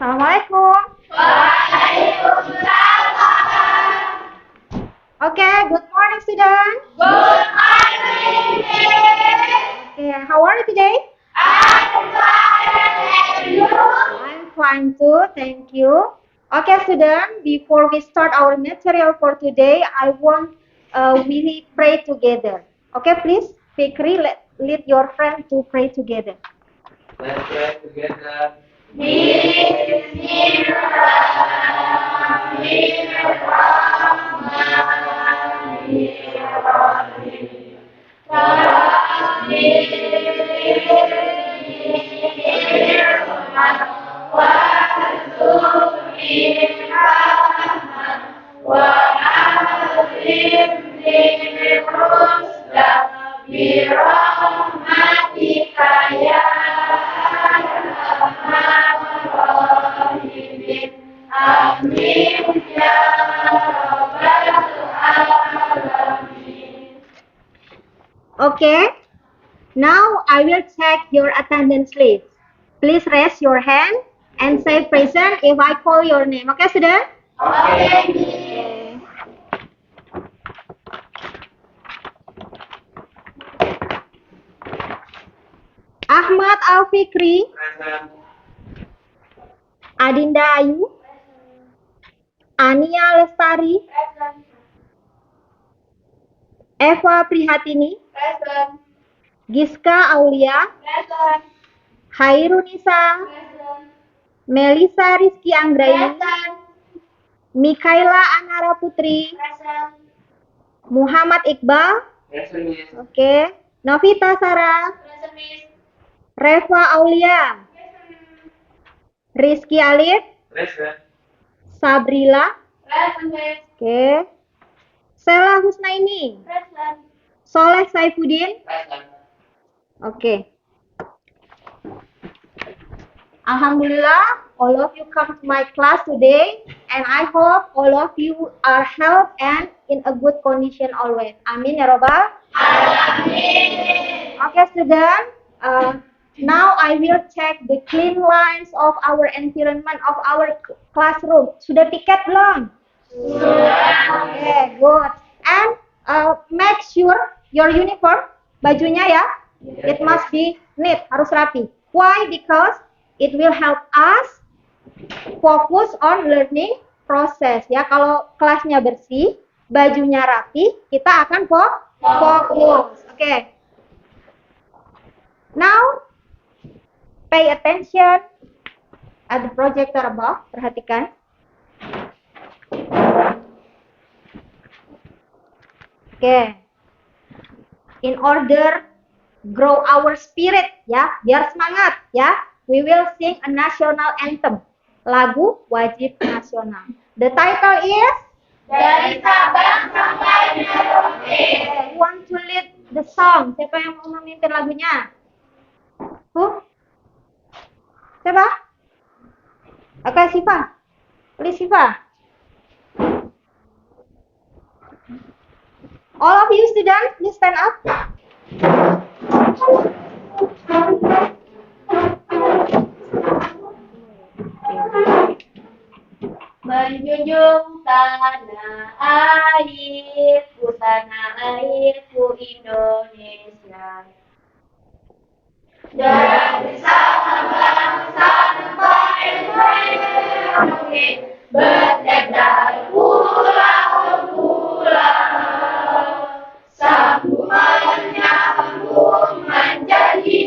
Assalamualaikum. Waalaikumsalam. Okay, good morning, students. Good morning. Okay, how are you today? I'm fine, and you? I'm fine too, thank you. Okay, students, before we start our material for today, I want we pray together. Okay, please, Fikri, lead your friend to pray together. Let's pray together. Okay, now I will check your attendance list. Please raise your hand and say present if I call your name. Okay, student? Okay. Ahmad Al-Fikri, Present. Adinda Ayu, Ania Lestari, Eva Prihatini, Present. Giska Aulia, Present. Hairunisa, Present. Melisa Rizky Anggraini, Present. Mikaela Anara Putri, Present. Muhammad Iqbal, Present, Miss. oke, Novita Sarah, Present, Miss. Reva Aulia, Rizky Alif, Present. Sabrila, Present, Miss. oke, Sela Husnaini, Present. Soleh Saifuddin, Present. oke. Alhamdulillah, all of you come to my class today, and I hope all of you are healthy and in a good condition always. Amin ya Robbal. Okay, student. Now I will check the clean lines of our environment of our classroom. Sudah piket belum? Sudah. Okay, good. And make sure your uniform, bajunya ya, it must be neat, harus rapi. Why? Because it will help us focus on learning process. Ya, kalau kelasnya bersih, bajunya rapi, kita akan fokus. Okay. Now, pay attention at the projector above. Perhatikan. Okay. In order grow our spirit, ya, biar semangat, ya. We will sing a national anthem, lagu wajib nasional. The title is Dari Sabang sampai Merauke. Who want to lead the song? Siapa yang mau memimpin lagunya? Who? Siapa? Oke, Siva. Please, Siva. All of you students, please stand up. Menjunjung tanah airku Indonesia. Dari Sabang sampai Merauke, beredar pulau-pulau, sambungannya menjadi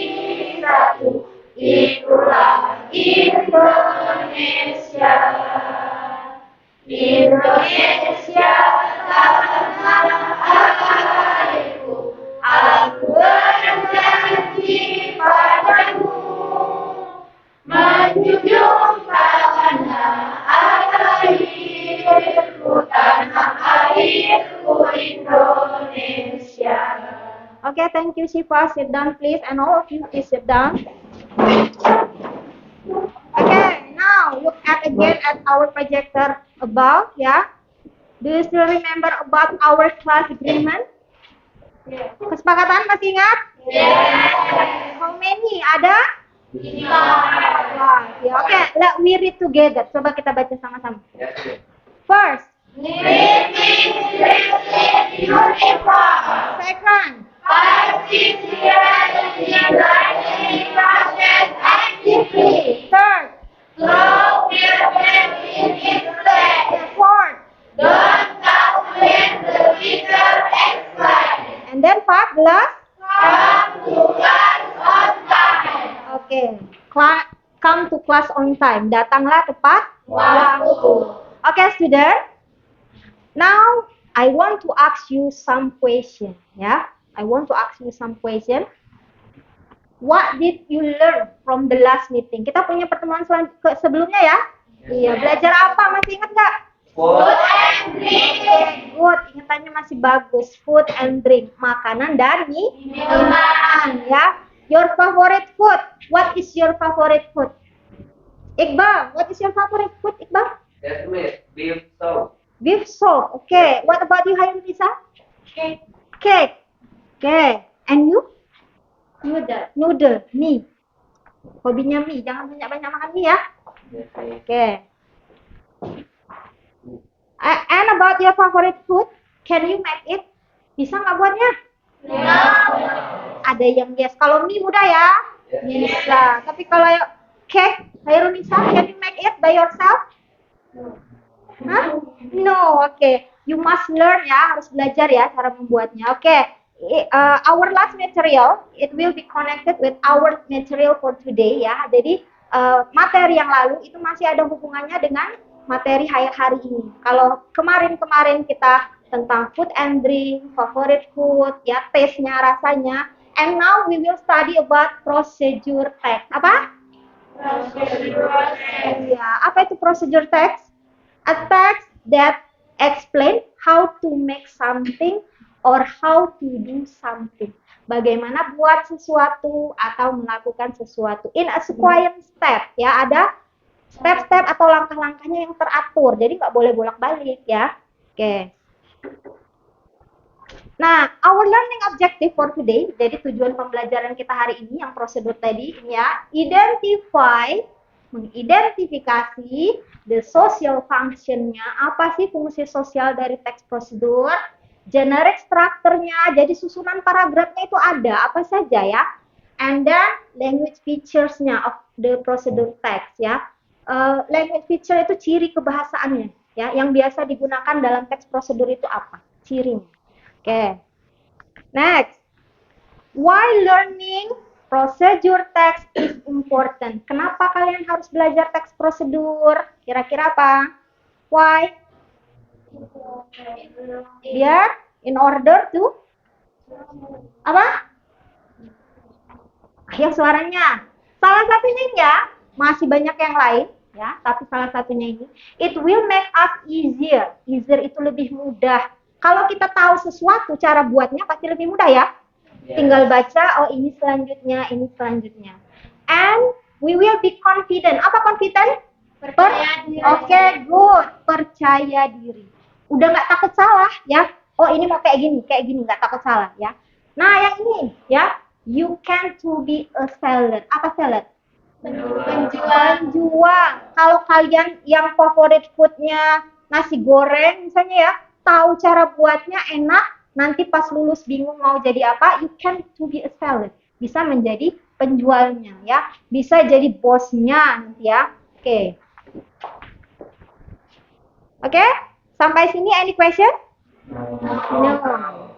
satu, itulah Indonesia. Indonesia tanah airku, aku berjanji padamu, menjunjung tanah airku Indonesia. Okay, thank you, Siva. Sit down, please, and all of you, please sit down. Okay, now look again at our projector above, ya. Do you still remember about our class agreement? Yeah. Kesepakatan masih ingat? Yeah. How many? Ada? 5. Wah, Ya, oke, let we read together. Coba kita baca sama-sama. Yes, miss. First, Knitting dressing uniform. second, Participating in learning process actively. third, Slow movement in its legs. fourth, Don't calculate the little exercise. and then fourth, last. Come to class on time. Oke, come to class on time. Datanglah tepat waktu. Oke, student. Now I want to ask you some question. Ya, I want to ask you some question. What did you learn from the last meeting? Kita punya pertemuan sebelumnya ya. Iya, belajar apa? Masih ingat nggak? Food and drink. Good, ingatannya masih bagus. Food and drink, makanan dan minuman ya. Your favorite food. What is your favorite food? Iqbal, what is your favorite food, Iqbal? Yes, miss. Beef soup. Beef soup. Okay. What about you, Hairunisa? Cake. Cake. Okay. And you? Noodle. Noodle. Mie. Hobinya mie. Jangan banyak-banyak makan mie ya. Yes, miss. Okay. And about your favorite food, can you make it? Bisa nggak buatnya? No. Ada yang yes. Kalau mie mudah ya. Yes. Bisa. Tapi kalau cake, Hairunisa, can you make it by yourself? Hah? No. Okay. You must learn ya. Harus belajar ya cara membuatnya. Okay. Our last material, it will be connected with our material for today ya. Jadi materi yang lalu itu masih ada hubungannya dengan materi hari ini. Kalau kemarin-kemarin kita tentang food and drink, favorite food, ya taste-nya, rasanya. And now we will study about procedure text. Apa? Ya, apa itu procedure text? A text that explain how to make something or how to do something. Bagaimana buat sesuatu atau melakukan sesuatu in a sequence step. Ya, ada step-step atau langkah-langkahnya yang teratur. Jadi nggak boleh bolak-balik ya. Oke. Nah, our learning objective for today, jadi tujuan pembelajaran kita hari ini yang prosedur tadi ya, mengidentifikasi the social function-nya, apa sih fungsi sosial dari teks prosedur, generic structure-nya, jadi susunan paragrafnya itu ada, apa saja ya, and then language features-nya of the procedure text ya. Language feature itu ciri kebahasaannya ya, yang biasa digunakan dalam teks prosedur itu apa? Cirinya. Oke. Next. Why learning procedure text is important? Kenapa kalian harus belajar teks prosedur? Kira-kira apa? Why? Biar in order to apa? Ayo suaranya. Salah satunya ya, masih banyak yang lain ya, tapi salah satunya ini, it will make us easier. Easier itu lebih mudah. Kalau kita tahu sesuatu, cara buatnya pasti lebih mudah ya. Tinggal baca, oh ini selanjutnya, ini selanjutnya. And we will be confident. Apa confident? Percaya diri. Oke, good. Percaya diri. Udah nggak takut salah ya. Oh ini mau kayak gini, nggak takut salah ya. Nah yang ini ya, you can to be a seller. Apa seller? Penjual. Kalau kalian yang favorit foodnya nasi goreng misalnya ya, tahu cara buatnya enak, nanti pas lulus bingung mau jadi apa, you can to be a seller. Bisa menjadi penjualnya ya, bisa jadi bosnya nanti ya. Oke. Oke, sampai sini any question? No.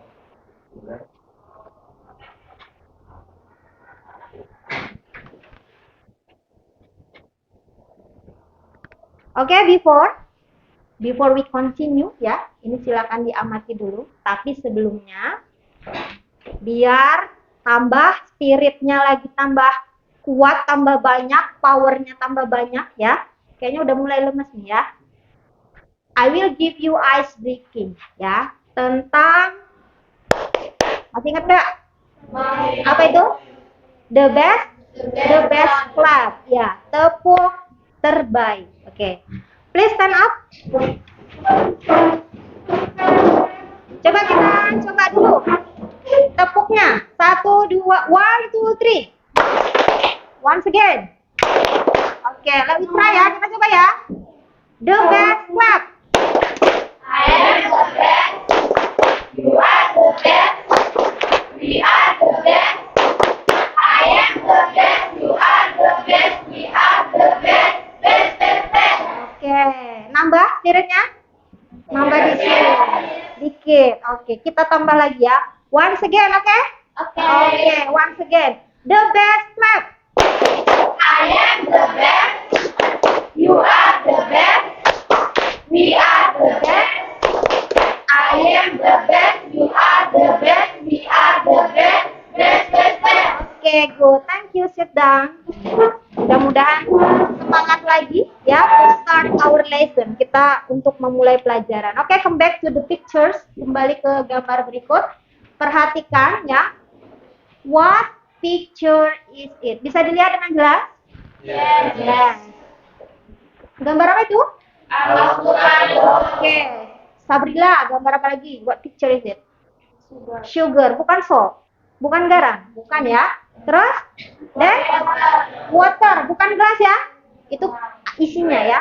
Oke, before we continue ya, ini silakan diamati dulu. Tapi sebelumnya, biar tambah spiritnya lagi tambah kuat, tambah banyak, powernya tambah banyak ya. Kayaknya udah mulai lemes nih ya. I will give you ice breaking ya, tentang, masih ingat nggak? Apa itu? The best clap ya, tepuk terbaik. Oke. Please stand up. Coba kita coba dulu. Tepuknya. 1, 2, 1, 2, 3. Once again. Oke. Oke, let's try ya. Kita coba ya. The best clap. I am the best. You are the best. We are the best. I am the best. You are the best. We are the best. Best, best, best. Oke, nambah spiritnya? Nambah dikit. Oke, kita tambah lagi ya. Once again, oke? Oke, once again. The best clap. I am the best. You are the best. We are the best. I am the best. You are the best. We are the best. Best, best, best. Oke, good. Thank you. Sit down. Mudah-mudahan semangat lagi ya to start our lesson. Kita untuk memulai pelajaran. Oke, come back to the pictures. Kembali ke gambar berikut. Perhatikan ya. What picture is it? Bisa dilihat dengan jelas? Yes. Gambar apa itu? Oke. Sabrila, gambar apa lagi? What picture is it? Sugar, bukan salt. Bukan garam, bukan ya. Terus? Then water, bukan gelas ya. Itu isinya ya.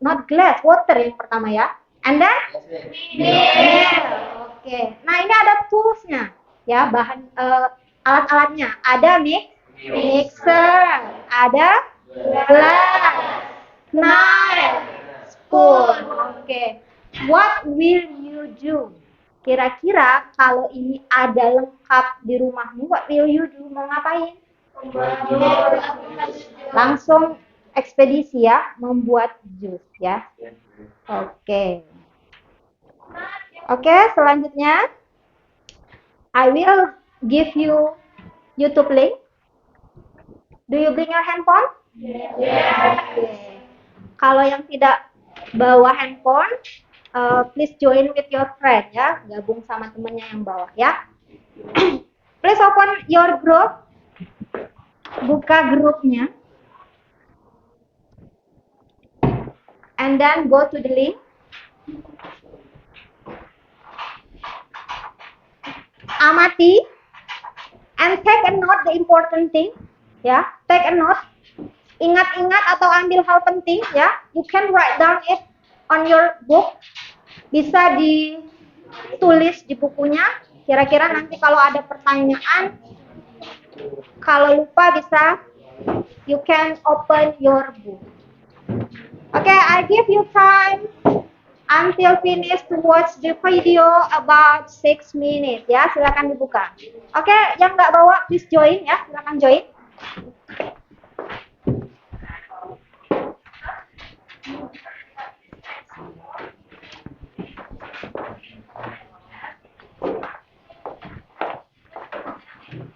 Not glass, water yang pertama ya. And then? Oke. Nah, ini ada toolsnya. Ya, bahan alat-alatnya. Ada mixer, ada glass, knife, spoon. Oke. What will you do? Kira-kira kalau ini ada lengkap di rumahmu, what will you do? Mau ngapain? Langsung ekspedisi ya, membuat jus ya. Oke. Oke, selanjutnya I will give you YouTube link. Do you bring your handphone? Okay. Kalau yang tidak bawa handphone, please join with your friend ya, gabung sama temennya yang bawa ya. Please open your group, buka grupnya, and then go to the link. Amati and take a note the important thing ya, take a note. Ingat-ingat atau ambil hal penting ya. You can write down it on your book. Bisa ditulis di bukunya. Kira-kira nanti kalau ada pertanyaan, kalau lupa bisa, you can open your book. Okay, I give you time until finish to watch the video about 6 minutes ya. Silakan dibuka. Oke, yang nggak bawa please join ya. Silakan join.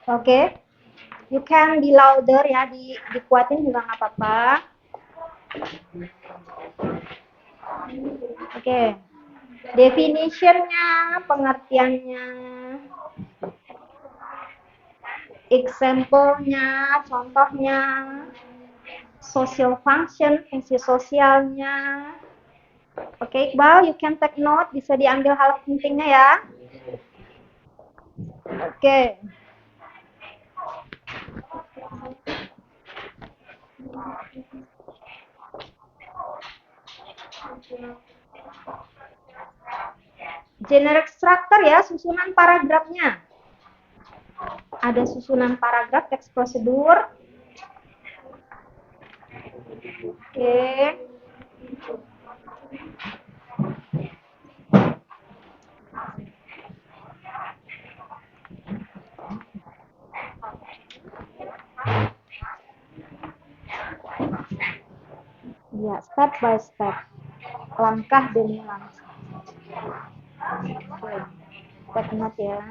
Oke, you can be louder ya, dikuatin juga nggak apa-apa. Oke, definitionnya, pengertiannya, example-nya, contohnya, social function, fungsi sosialnya. Oke, Iqbal, you can take note, bisa diambil hal pentingnya ya. Oke. Generic structure ya, susunan paragrafnya. Ada susunan paragraf, teks prosedur. Oke. Ya, step by step. Langkah demi langkah. Oke. Take note ya.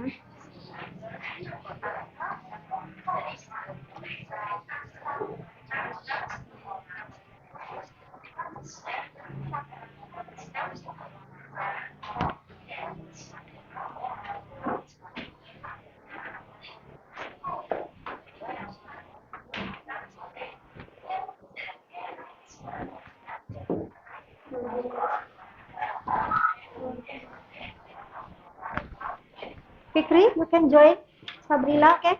Fikri, you can join. Sabrila, okay?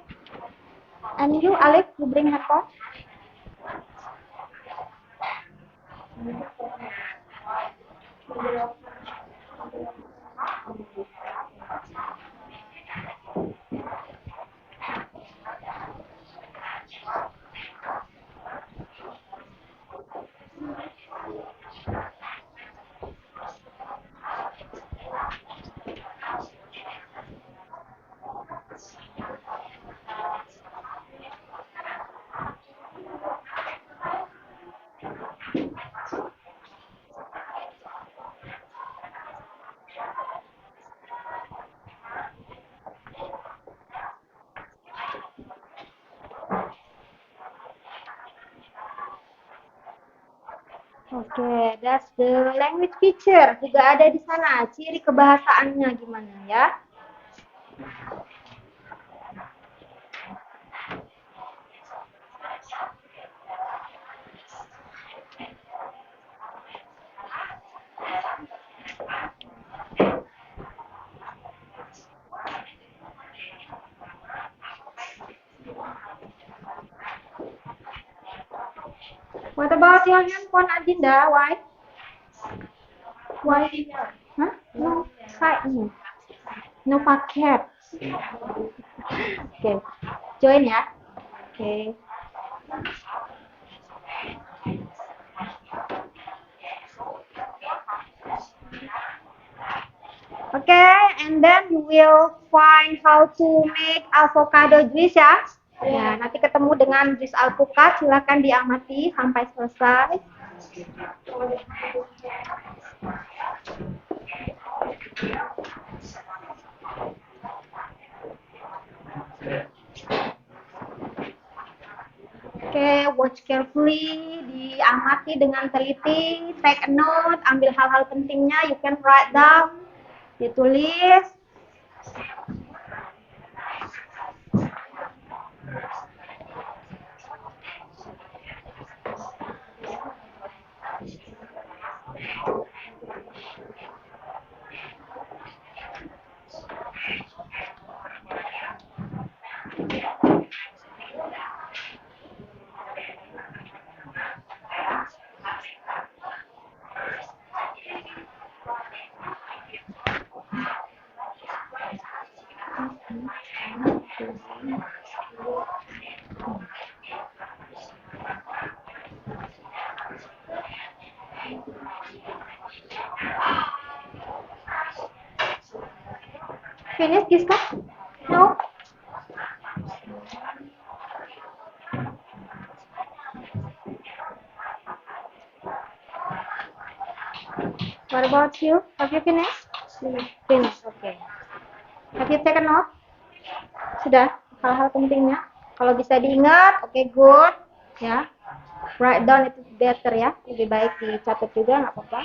And you, Alif, you bring handphone. Oke, that's the language feature. Juga ada di sana, ciri kebahasaannya gimana ya. What about your handphone, Adinda? Why? Why? Huh? No, no. No paket. Oke, join ya. Oke. Okay, and then you will find how to make avocado juice ya. Ya, nanti ketemu dengan jus alpukat, silakan diamati sampai selesai. Oke, watch carefully, diamati dengan teliti, take a note, ambil hal-hal pentingnya, you can write down, ditulis. Finish this cup? No? What about you? Have you finished? Finished, okay. Have you taken note? Sudah, hal-hal pentingnya. Kalau bisa diingat, okay, good. Ya, write down itu better ya. Lebih baik dicatat juga, nggak apa-apa.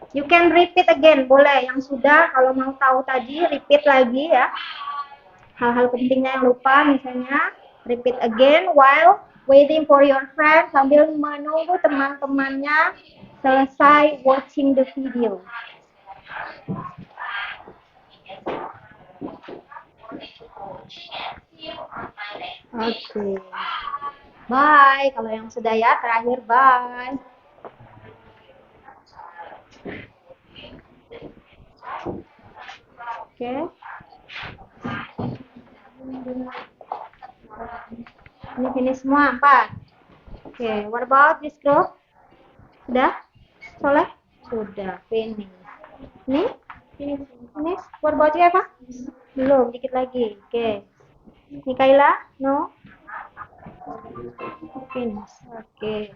You can repeat again, boleh. Yang sudah, kalau mau tahu tadi, repeat lagi ya. Hal-hal pentingnya yang lupa, misalnya, repeat again while waiting for your friend, sambil menunggu teman-temannya selesai watching the video. Oke. Bye. Kalau yang sudah ya, terakhir bye. Oke. Ini finish semua, 4. Oke, what about this group? Sudah? Soleh? Sudah, finish. Ini? Finish. What about you, Eva? Belum, dikit lagi. Oke. Mikaela? No? Finish. Oke.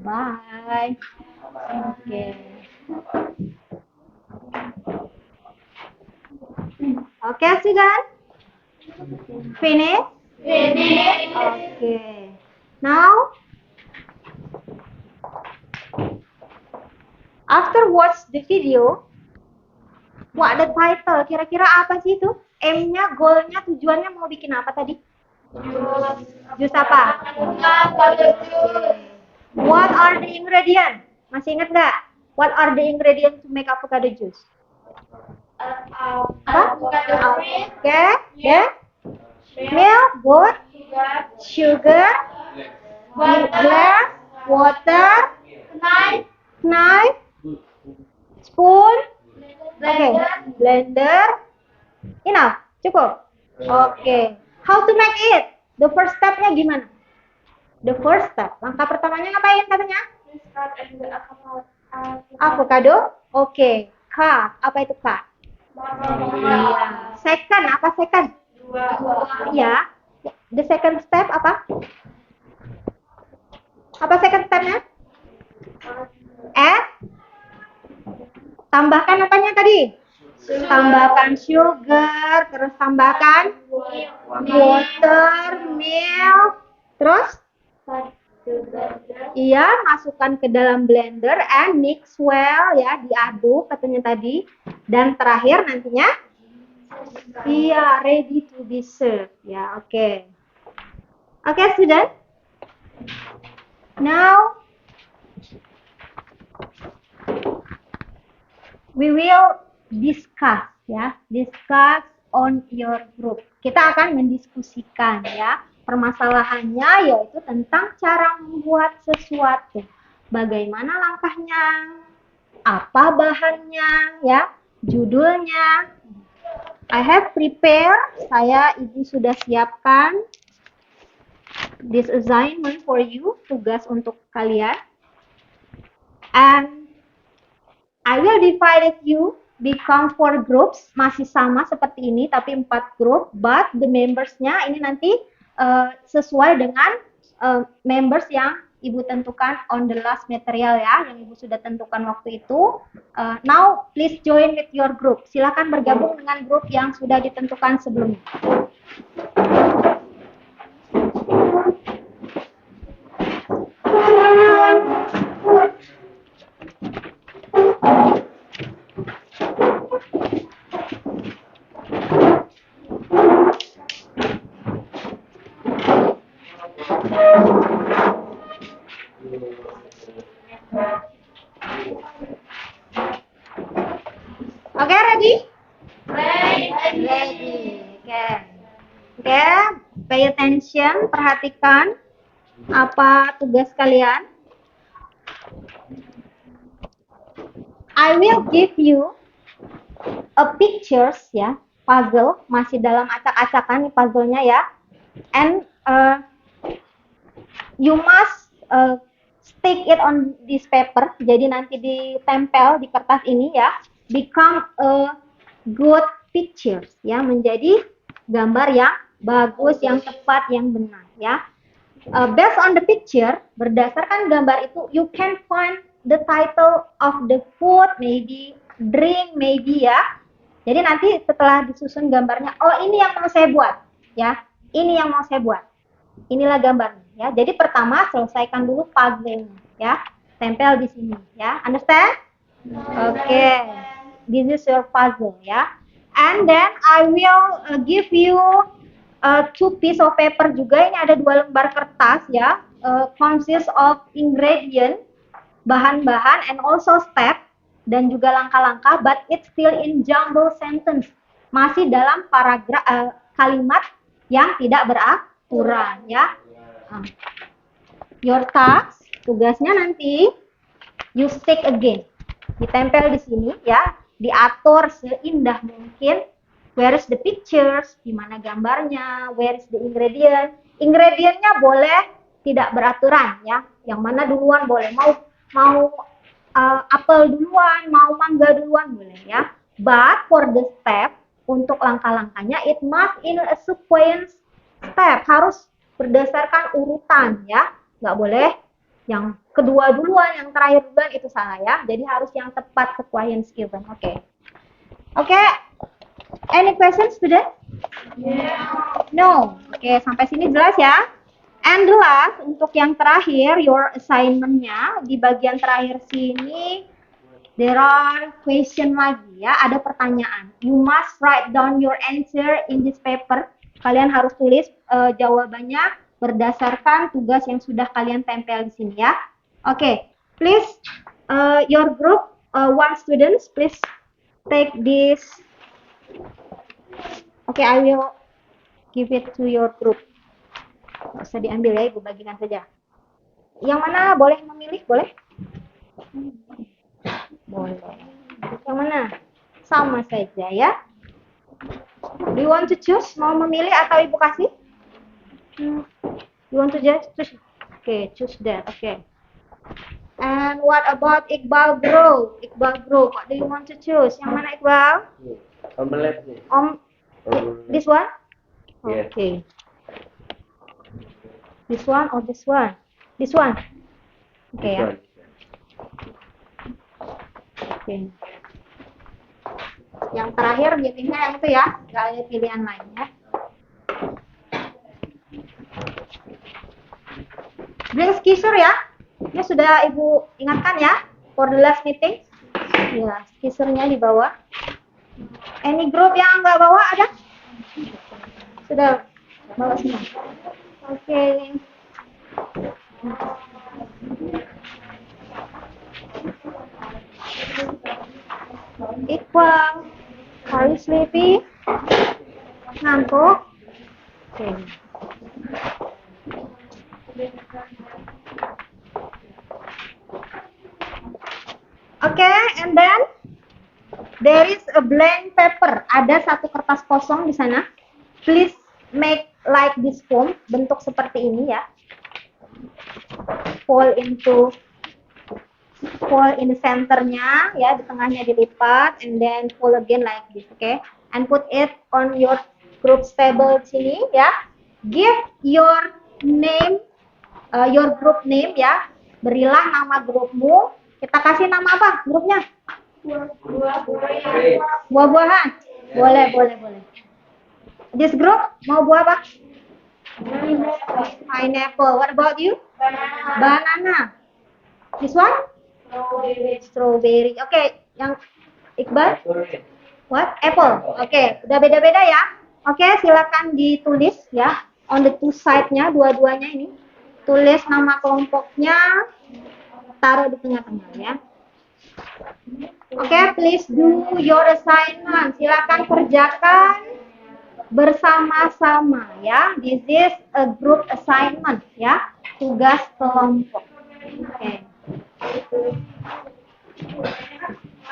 Bye. Oke. Oke, sudah? Finish? Finish. Okay. Now, after watch the video, what the title? Kira-kira apa sih itu? aim-nya, goal-nya, tujuannya mau bikin apa tadi? Jus apa? What are the ingredients? Masih ingat nggak? What are the ingredients to make avocado juice? Apa? Oke, then milk, good, sugar, glass, water, knife, spoon, oke, blender, enough, cukup. Oke, how to make it? The first step-nya gimana? The first step, langkah pertamanya ngapain katanya? Avocado, oke. Cut, apa itu cut? Iya. Second, apa second? Ya. The second step apa? Apa second stepnya? Add. Tambahkan apanya tadi? Tambahkan sugar, terus tambahkan water, milk, terus? Iya, masukkan ke dalam blender and mix well ya, diaduk katanya tadi. Dan terakhir nantinya, iya, ready to be served ya, oke. Oke, student. Now we will discuss ya, discuss on your group. Kita akan mendiskusikan ya. Permasalahannya yaitu tentang cara membuat sesuatu. Bagaimana langkahnya, apa bahannya ya, judulnya. I have prepared, ibu sudah siapkan this assignment for you, tugas untuk kalian. And I will divide you become 4 groups, masih sama seperti ini tapi 4 grup, but the members-nya ini nanti sesuai dengan members yang ibu tentukan on the last material ya, yang ibu sudah tentukan waktu itu. Now please join with your group. Silakan bergabung dengan grup yang sudah ditentukan sebelumnya. Oke, ready? Ready. Oke, pay attention, perhatikan apa tugas kalian. I will give you a pictures ya, puzzle, masih dalam acak-acakan nih puzzle-nya ya. And you must stick it on this paper. Jadi nanti ditempel di kertas ini ya. Become a good pictures ya, menjadi gambar yang bagus, yang tepat, yang benar ya. Based on the picture, berdasarkan gambar itu, you can find the title of the food, maybe drink, maybe ya. Jadi nanti setelah disusun gambarnya, oh ini yang mau saya buat ya, ini yang mau saya buat. Inilah gambarnya ya. Jadi pertama selesaikan dulu puzzle-nya ya, tempel di sini ya. Understand? Oke. This is your puzzle ya. And then I will give you 2 piece of paper juga. Ini ada 2 lembar kertas ya. Consists of ingredient, bahan-bahan, and also step, dan juga langkah-langkah. But it's still in jumble sentence. Masih dalam paragraf kalimat yang tidak beraturan ya. Your task, tugasnya nanti you stick again. Ditempel di sini ya, diatur seindah mungkin. Where is the pictures? Di mana gambarnya? Where is the ingredient? Ingredientnya boleh tidak beraturan ya. Yang mana duluan boleh, mau apel duluan, mau mangga duluan boleh ya. But for the step, untuk langkah-langkahnya it must in a sequence step, harus berdasarkan urutan ya. Nggak boleh yang kedua duluan, yang terakhir duluan, itu salah ya. Jadi harus yang tepat sequence given. Oke. Oke. Any questions, student? No. Oke, sampai sini jelas ya. And the last, untuk yang terakhir, your assignment-nya di bagian terakhir sini, There are question lagi ya, ada pertanyaan. You must write down your answer in this paper. Kalian harus tulis jawabannya berdasarkan tugas yang sudah kalian tempel di sini ya. Oke, please your group one students please take this. Oke, I will give it to your group. Nggak usah diambil ya, ibu bagikan saja. Yang mana boleh memilih? Boleh? Boleh. Yang mana? Sama saja ya. Do you want to choose? Mau memilih atau ibu kasih? You want to just choose? Okay, choose that. Okay. And what about Iqbal Bro? Iqbal Bro, what do you want to choose? Yang mana Iqbal? Omelette nih. This one? Yeah. Okay. This one or this one? This one. Okay ya. Oke. Yang terakhir pilihnya yang itu ya, nggak ada pilihan lainnya. Blank skisser ya, ini sudah ibu ingatkan ya, for the last meeting. Ya, skissernya di bawah. Any group yang nggak bawa ada? Sudah bawa semua. Oke. Iqbal, are you sleepy? Ngantuk? Oke. Oke, and then there is a blank paper. Ada satu kertas kosong di sana. Please make like this form, bentuk seperti ini ya. Fold in the centernya ya, di tengahnya dilipat, and then fold again like this, okay? And put it on your group's table sini ya. Give your name, your group name ya. Berilah nama grupmu. Kita kasih nama apa grupnya? Buah-buahan. Boleh. This group mau buah apa? Pineapple. What about you? Banana. This one? Strawberry. Oke, yang Iqbal? What? Apple. Oke, udah beda-beda ya. Oke, silakan ditulis ya. On the two side-nya, dua-duanya ini. Tulis nama kelompoknya. Taruh di tengah-tengah ya. Oke, please do your assignment. Silakan kerjakan bersama-sama ya. This is a group assignment ya. Tugas kelompok. Oke.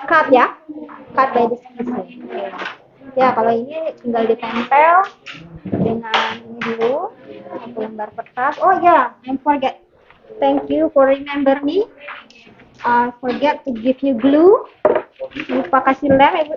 Cut ya. Cut by the skisser. Ya, kalau ini tinggal ditempel dengan ini dulu. Satu lembar kertas. Oh ya, I forget. Thank you for remember me. I forget to give you glue. Lupa kasih lem, Ibu.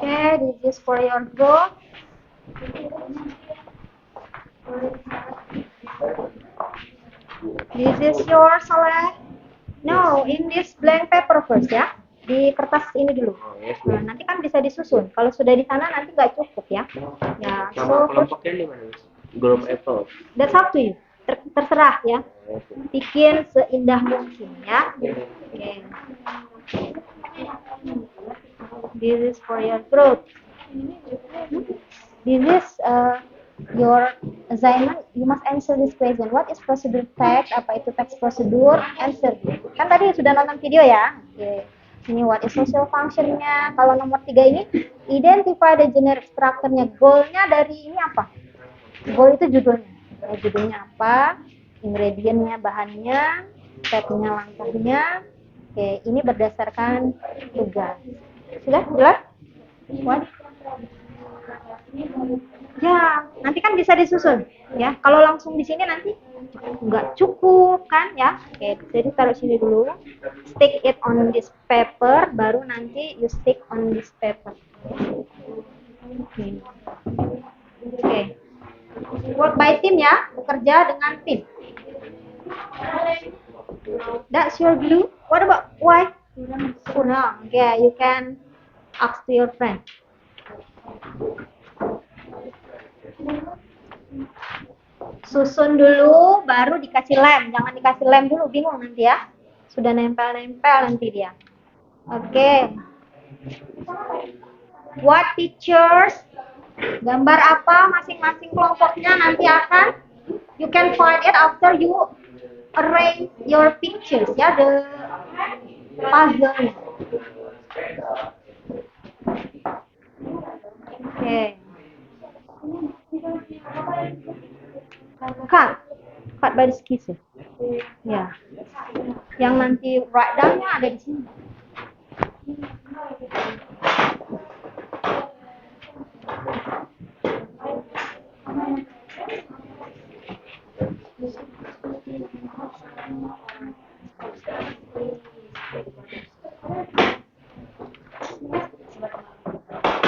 Okay, this is for your group. This is your Soleh. No, in this blank paper first ya. Di kertas ini dulu. Nah, nanti kan bisa disusun. Kalau sudah di sana nanti nggak cukup ya. Ya, Nama so kelompoknya di mana? Grup Apple. that's up to you. Terserah ya. Bikin seindah mungkin ya. Okay. This is for your group. This is your assignment. You must answer this question. What is procedure text? Apa itu text prosedur? Answer. Kan tadi sudah nonton video ya. Oke. Ini what is social function-nya. Kalau nomor 3 ini, identify the generic structure-nya. Goal-nya dari ini apa? Goal itu judulnya. Ya, judulnya apa? Ingredient-nya, bahannya, step-nya, langkahnya. Oke, ini berdasarkan tugas. Sudah jelas? What? Ya, nanti kan bisa disusun ya. Kalau langsung di sini nanti nggak cukup kan ya. Oke, jadi taruh sini dulu. Stick it on this paper, baru nanti you stick on this paper. Oke. Oke. Work by team ya, bekerja dengan tim. That's your glue. What about white? Kurang. Yeah, you can ask to your friend. Susun dulu, baru dikasih lem. Jangan dikasih lem dulu, bingung nanti ya. Sudah nempel-nempel nanti dia. Oke. What pictures? Gambar apa masing-masing kelompoknya nanti akan you can find it after you arrange your pictures ya, the puzzle. Oke. Cut by the skis ya. Yang nanti write down-nya ada di sini.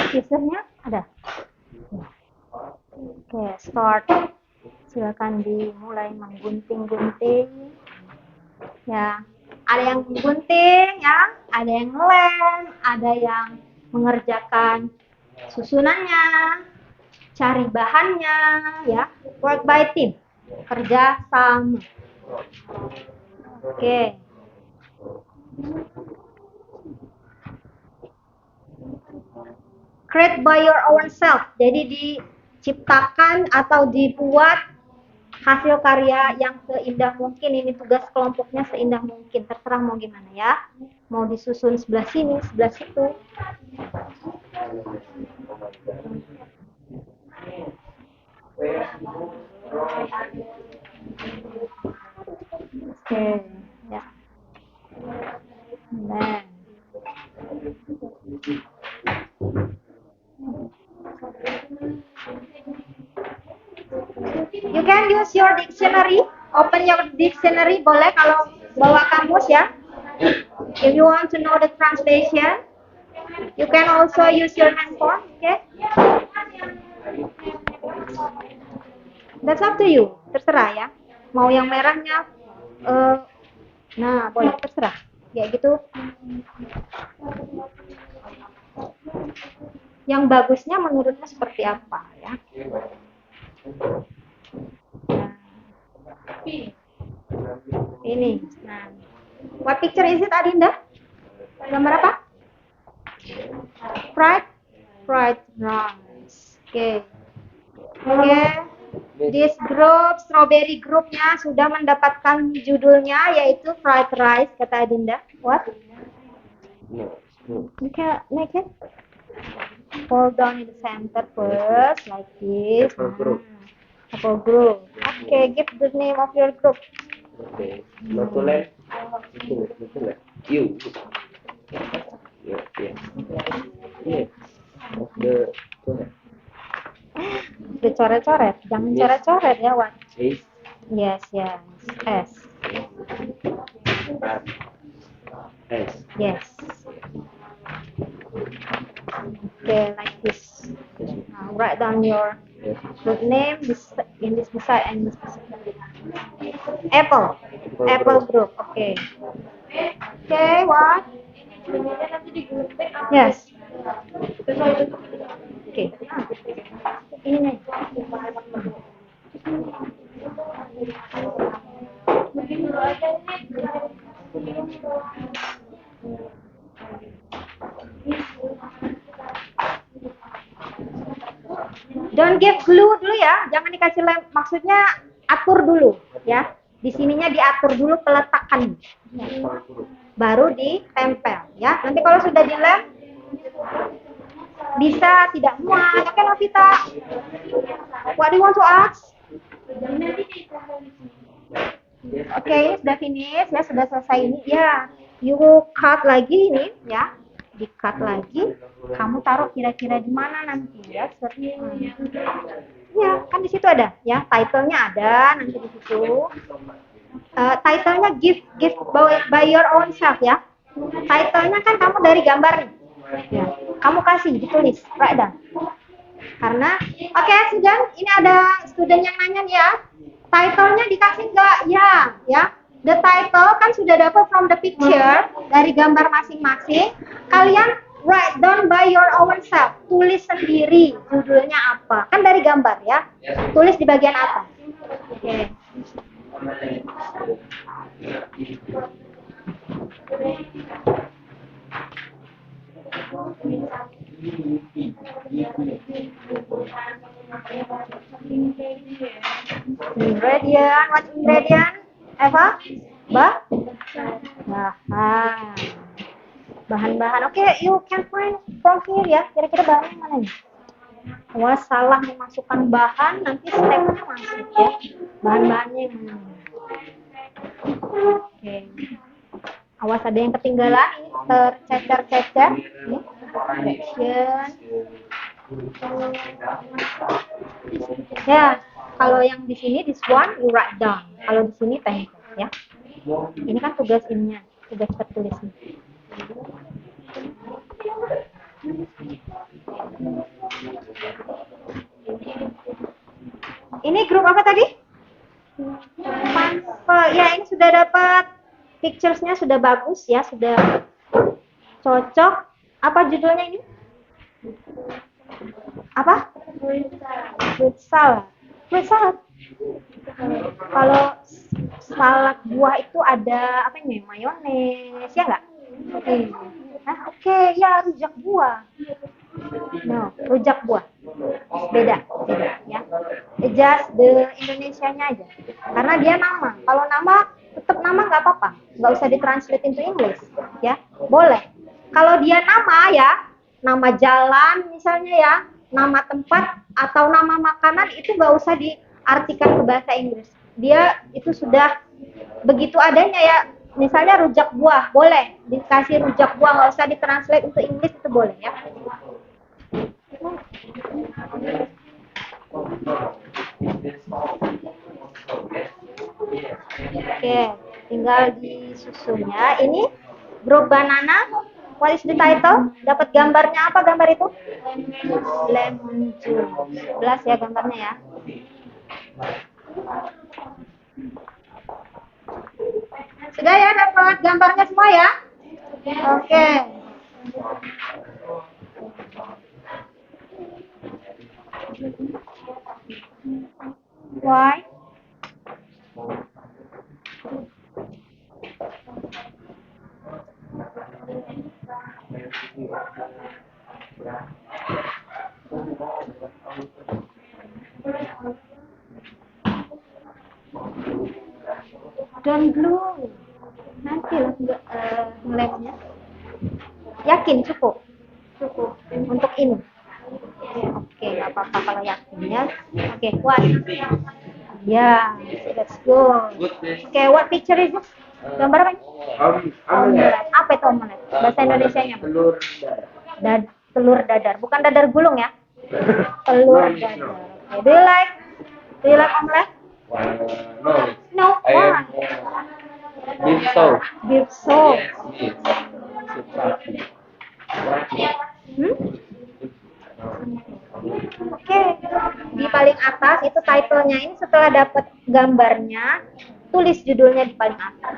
Skisnya ada. Oke, start. Silakan dimulai menggunting-gunting. Ya, ada yang gunting ya, ada yang lem, ada yang mengerjakan susunannya, cari bahannya ya. Work by team, kerja sama. Oke. Create by your own self. Jadi diciptakan atau dibuat hasil karya yang seindah mungkin. Ini tugas kelompoknya seindah mungkin. Terserah mau gimana ya. Mau disusun sebelah sini, sebelah situ. Oke, ya. Nah. You can use your dictionary. Open your dictionary, boleh kalau bawa kamus ya. If you want to know the translation, you can also use your handphone, okay? That's up to you, terserah ya. Mau yang merahnya, nah boleh terserah. Ya gitu. Yang bagusnya menurutmu seperti apa ya? Ini. Nah, what picture is it, Adinda? Gambar apa? Fried rice. Oke. Oke. This group, strawberry groupnya sudah mendapatkan judulnya yaitu fried rice, kata Adinda. What? No. You can make it. Hold down in the center first, like this. Apple group. Okay, give the name of your group. Okay. Not to left. You. Yes. Yes. Of the The coret-coret, jangan Yes. coret-coret ya, Wan. Ace. Yes. S. S. Yes. Okay, like this. Now, write down your Yes. group name in this beside and this beside. Apple. Apple group. Okay. Okay, what? Yes. Okay. Ini nih. Don't give glue dulu ya, jangan dikasih lem. Maksudnya atur dulu ya. Di sininya diatur dulu peletakan, baru ditempel ya. Nanti kalau sudah dilem bisa tidak muat. Oke, Novita. What do you want to ask? Oke, sudah finish ya, sudah selesai ini. Ya, you cut lagi ini ya. di-cut lagi, kamu taruh kira-kira di mana nanti ya, sering. Ya, kan di situ ada, ya, title-nya ada nanti di situ. Title-nya gift by your own self ya. Title-nya kan kamu dari gambar nih. Ya, kamu kasih ditulis, write down. Karena, oke, student, ini ada student yang nanya nih ya. Title-nya dikasih nggak? Ya. The title kan sudah dapat from the picture, dari gambar masing-masing. Kalian write down by your own self. Tulis sendiri judulnya apa. Kan dari gambar ya. Tulis di bagian atas. Oke. Ingredient, what ingredient? Eva? Bahan-bahan. Oke, you can find from here ya. Kira-kira bahannya mana nih? Wah, salah memasukkan bahan, nanti stepnya masuk ya. Bahan-bahannya yang mana? Oke. Awas ada yang ketinggalan, tercecer-cecer. Direction. Ya, kalau yang di sini this one you write down. Kalau di sini thank you ya. Ini kan tugas ininya, tugas tertulisnya. Ini grup apa tadi? Ya, ini sudah dapat pictures-nya, sudah bagus ya, sudah cocok. Apa judulnya ini? Apa? Fruit salad. Fruit salad. Kalau salad buah itu ada apa ini? Mayones, ya nggak? Oke, ya rujak buah. No, rujak buah. Beda ya. Just the Indonesianya aja. Karena dia nama. Kalau nama tetap nama nggak apa-apa, nggak usah ditranslate into English, ya. Boleh. Kalau dia nama ya, nama jalan misalnya ya, nama tempat atau nama makanan itu nggak usah diartikan ke bahasa Inggris. Dia itu sudah begitu adanya ya. Misalnya rujak buah, boleh dikasih rujak buah, nggak usah ditranslate untuk Inggris, itu boleh ya. Oke, tinggal disusunnya. Ini grup banana. What is the title? Dapat gambarnya apa gambar itu? Lemon juice. 11 ya gambarnya ya. Sudah ya, dapat gambarnya semua ya? Oke. Why? Don't glue. Nanti lah ngelemnya. Yakin cukup? Cukup. Untuk ini. Oke, nggak apa-apa kalau yakin ya. Oke, kuat. Ya, let's go. Oke, what picture is this? Gambar apa ini? Omelet. Apa itu omelet? Bahasa Indonesianya apa? Telur dadar. Telur dadar. Bukan dadar gulung ya? Telur dadar. Okay. Do you like omelet? No. No. I Why? am beef sauce. Beef sauce. Yes, beef. Oke, di paling atas itu title-nya. Ini setelah dapat gambarnya, tulis judulnya di paling atas.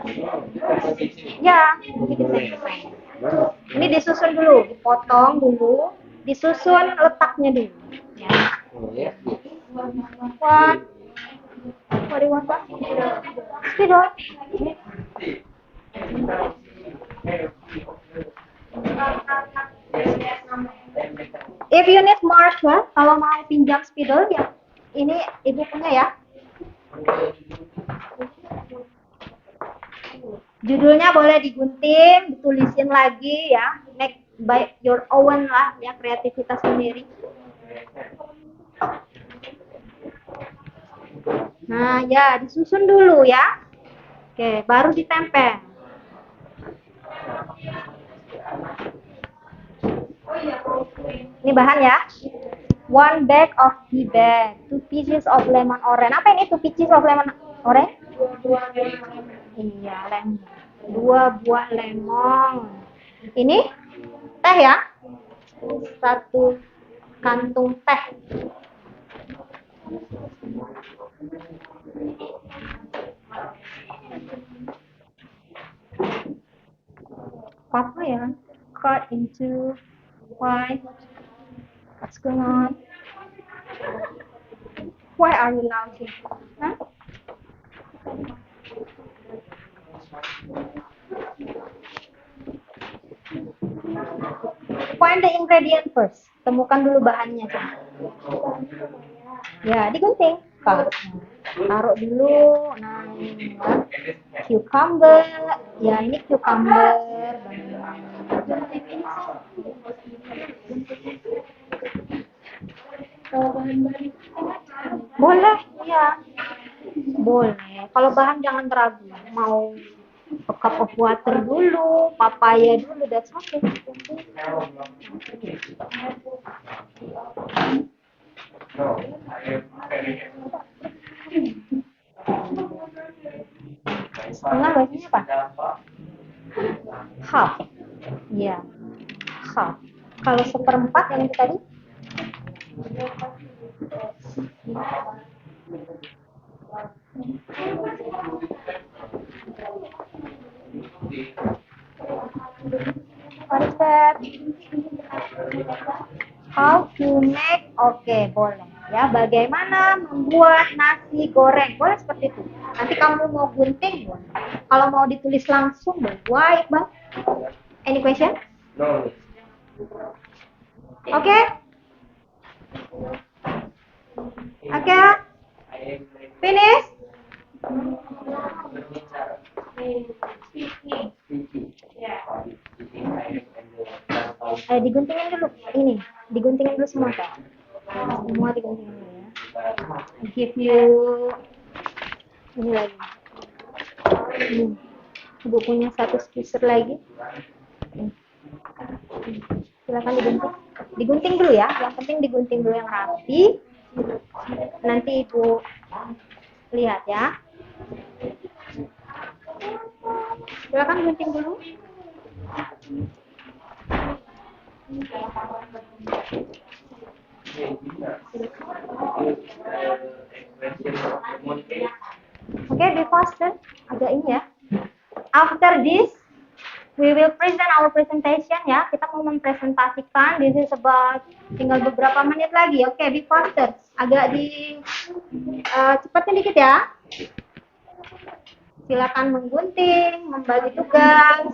Ya, nanti desain. Ini disusun dulu, dipotong dulu, disusun letaknya dulu. Ya. What do you want? Spidol. If you need marker, kalau mau pinjam spidol ya, ini ibu punya ya. Judulnya boleh digunting, ditulisin lagi ya, make by your own lah ya, kreativitas sendiri. Nah ya, disusun dulu ya. Oke, baru ditempel. Ini bahan ya. 1 bag of tea bag, 2 pieces of lemon orange. Apa ini 2 pieces of lemon orange? Iya, lemon. 2 buah lemon. Ini teh ya. 1 kantung teh. Papaya cut into 5. What's going on? Why are you laughing? Huh? Find the ingredient first. Temukan dulu bahannya. Ya, digunting. Taruh dulu. Nah, ini ya. Cucumber. Ya, ini cucumber. Boleh, ya. Boleh. Kalau bahan jangan ragu. Mau a cup of water dulu, papaya dulu, that's okay. Setengah bahasanya apa? Half. Ya, half. Kalau 1/4 yang itu tadi? What is that? How to make? Oke, boleh. Ya, bagaimana membuat nasi goreng? Boleh seperti itu. Nanti kamu mau gunting, boleh. Kalau mau ditulis langsung, boleh. Why, Bang? Any question? No. Oke? Oke? Finish? Diguntingin dulu. Ini, diguntingin dulu semua, Kak. Semua diguntingin dulu ya. I give you ini lagi. Ibu punya 1 squeezer lagi. Silakan digunting. Digunting dulu ya. Yang penting digunting dulu yang rapi. Nanti Ibu lihat ya. Silakan gunting dulu. Okay, be faster. Agak ini ya. After this, we will present our presentation ya. Kita mau mempresentasikan. This is about tinggal beberapa menit lagi. Oke, be faster. Agak di cepatin dikit ya. Silakan menggunting, membagi tugas.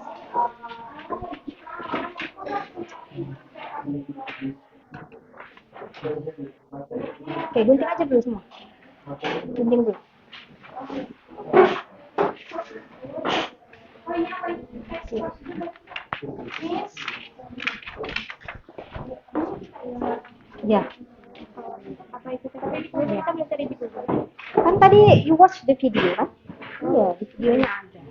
Oke, gunting aja dulu semua. Gunting dulu. Ya. Apa itu tadi? Kita belum tadi di Google. Kan tadi you watch the video kan? Iya, di videonya ada.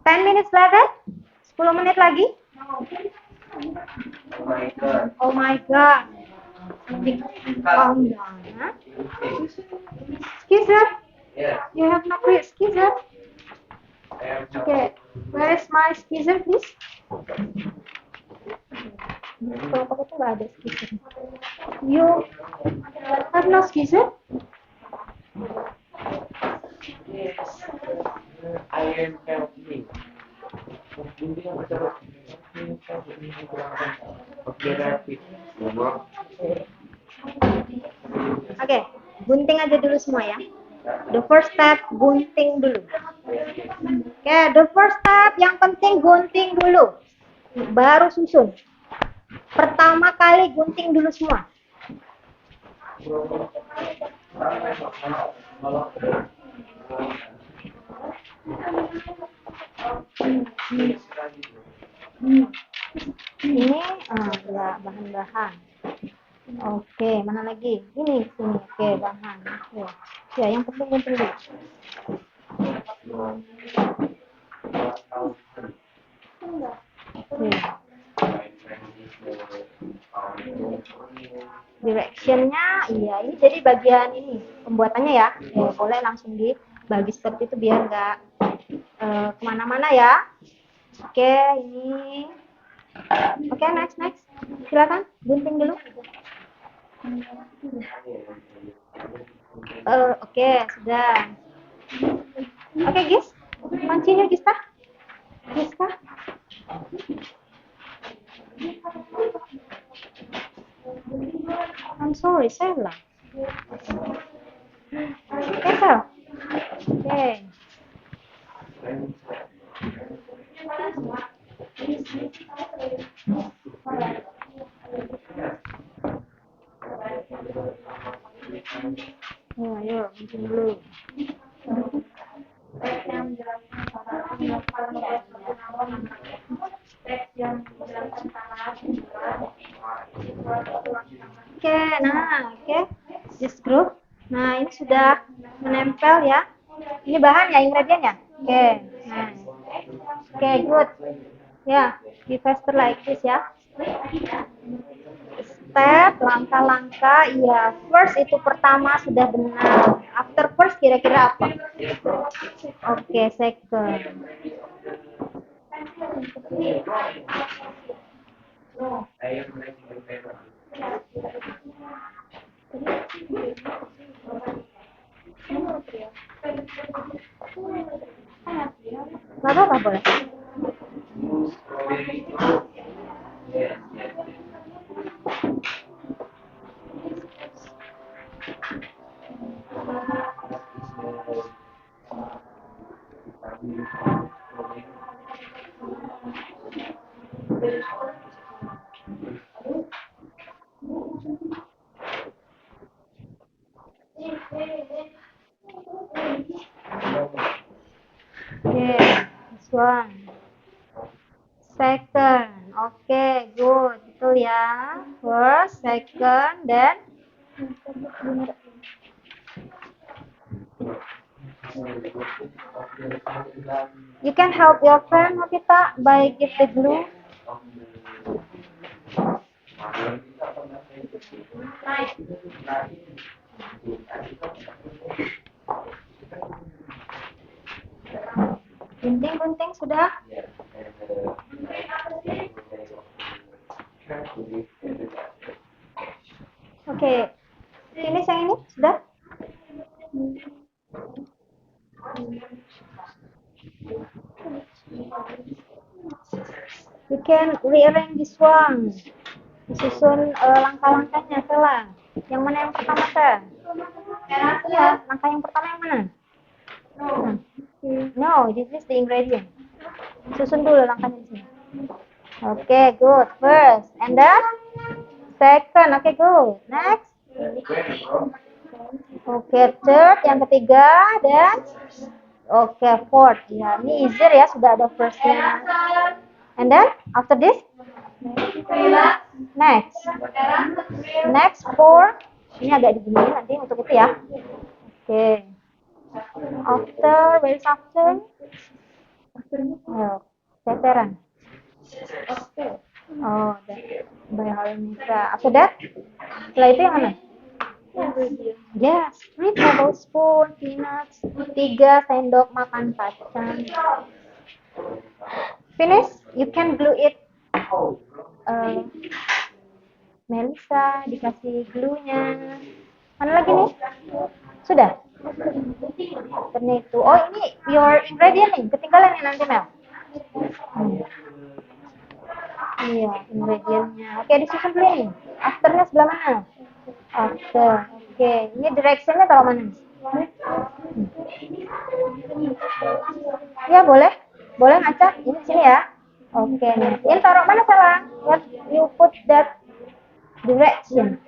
Ten minutes later? 10 menit lagi? Oh my god. Calm down. Huh? Skeezer? Yes. You have no skeezer? Okay. Where is my skeezer, please? Kelompok itu nggak ada skeezer. You have no skeezer? I am helping. Oke, gunting aja dulu semua ya. The first step, gunting dulu. Oke, the first step yang penting gunting dulu. Baru susun. Pertama kali gunting dulu semua. Ini ya bahan-bahan. Oke, mana lagi? Ini sini. Oke, bahan. Oke. Ya, yang penting dulu. Oke. Directionnya, iya. Ini jadi bagian ini pembuatannya ya. Oke, boleh langsung dibagi seperti itu biar nggak kemana-mana ya. Oke, ini. Oke, next. Silakan, gunting dulu. Oke, sudah. Oke, Gis. Kuncinya, Gista. I'm sorry, salah. Oke, Sel. Oke. Ayo, gunting dulu. Oke, nah, oke. Just group. Nah, ini sudah menempel ya. Ini bahan ya, ingredient ya? Oke, nah. Oke, good. Ya, be faster like this ya. Step, langkah-langkah, iya. First itu pertama sudah benar. After first kira-kira apa? Oke, second. Gak apa-apa, boleh. Oke, this one. Second. Oke, good. Betul ya. First, second, then you can help your friend, Novita, by give the glue. Gunting sudah? Oke. Ini yang ini sudah? You can rearrange this one. Disusun langkah-langkahnya, Sela. Yang mana yang pertama, Teh? Ya, langkah yang pertama yang mana? No, this is the ingredient. Susun dulu langkahnya di sini. Oke, good. First, and then second. Oke, good. Next. Oke, third, yang ketiga, dan oke, fourth. Ya, ini easier ya, sudah ada firstnya. And then after this, next four. Ini agak diginiin nanti untuk itu ya. Oke. After, where is after? Oh, veteran. Oh, by Halimisa. After that, setelah itu yang mana? Yes, 3 tablespoon peanuts, 3 sendok makan kacang. Finish, you can glue it. Melisa dikasih glue-nya. Mana lagi nih? Sudah? Itu. Oh, ini your ingredient nih. Ketinggalan nih nanti, Mel. Iya, ingredientnya. Oke, disusun dulu nih. Afternya sebelah mana? After. Oke, ini directionnya taruh mana? Ya, boleh. Boleh ngacak. Ini sini ya. Oke, ini taruh mana, Salah? What you put that direction.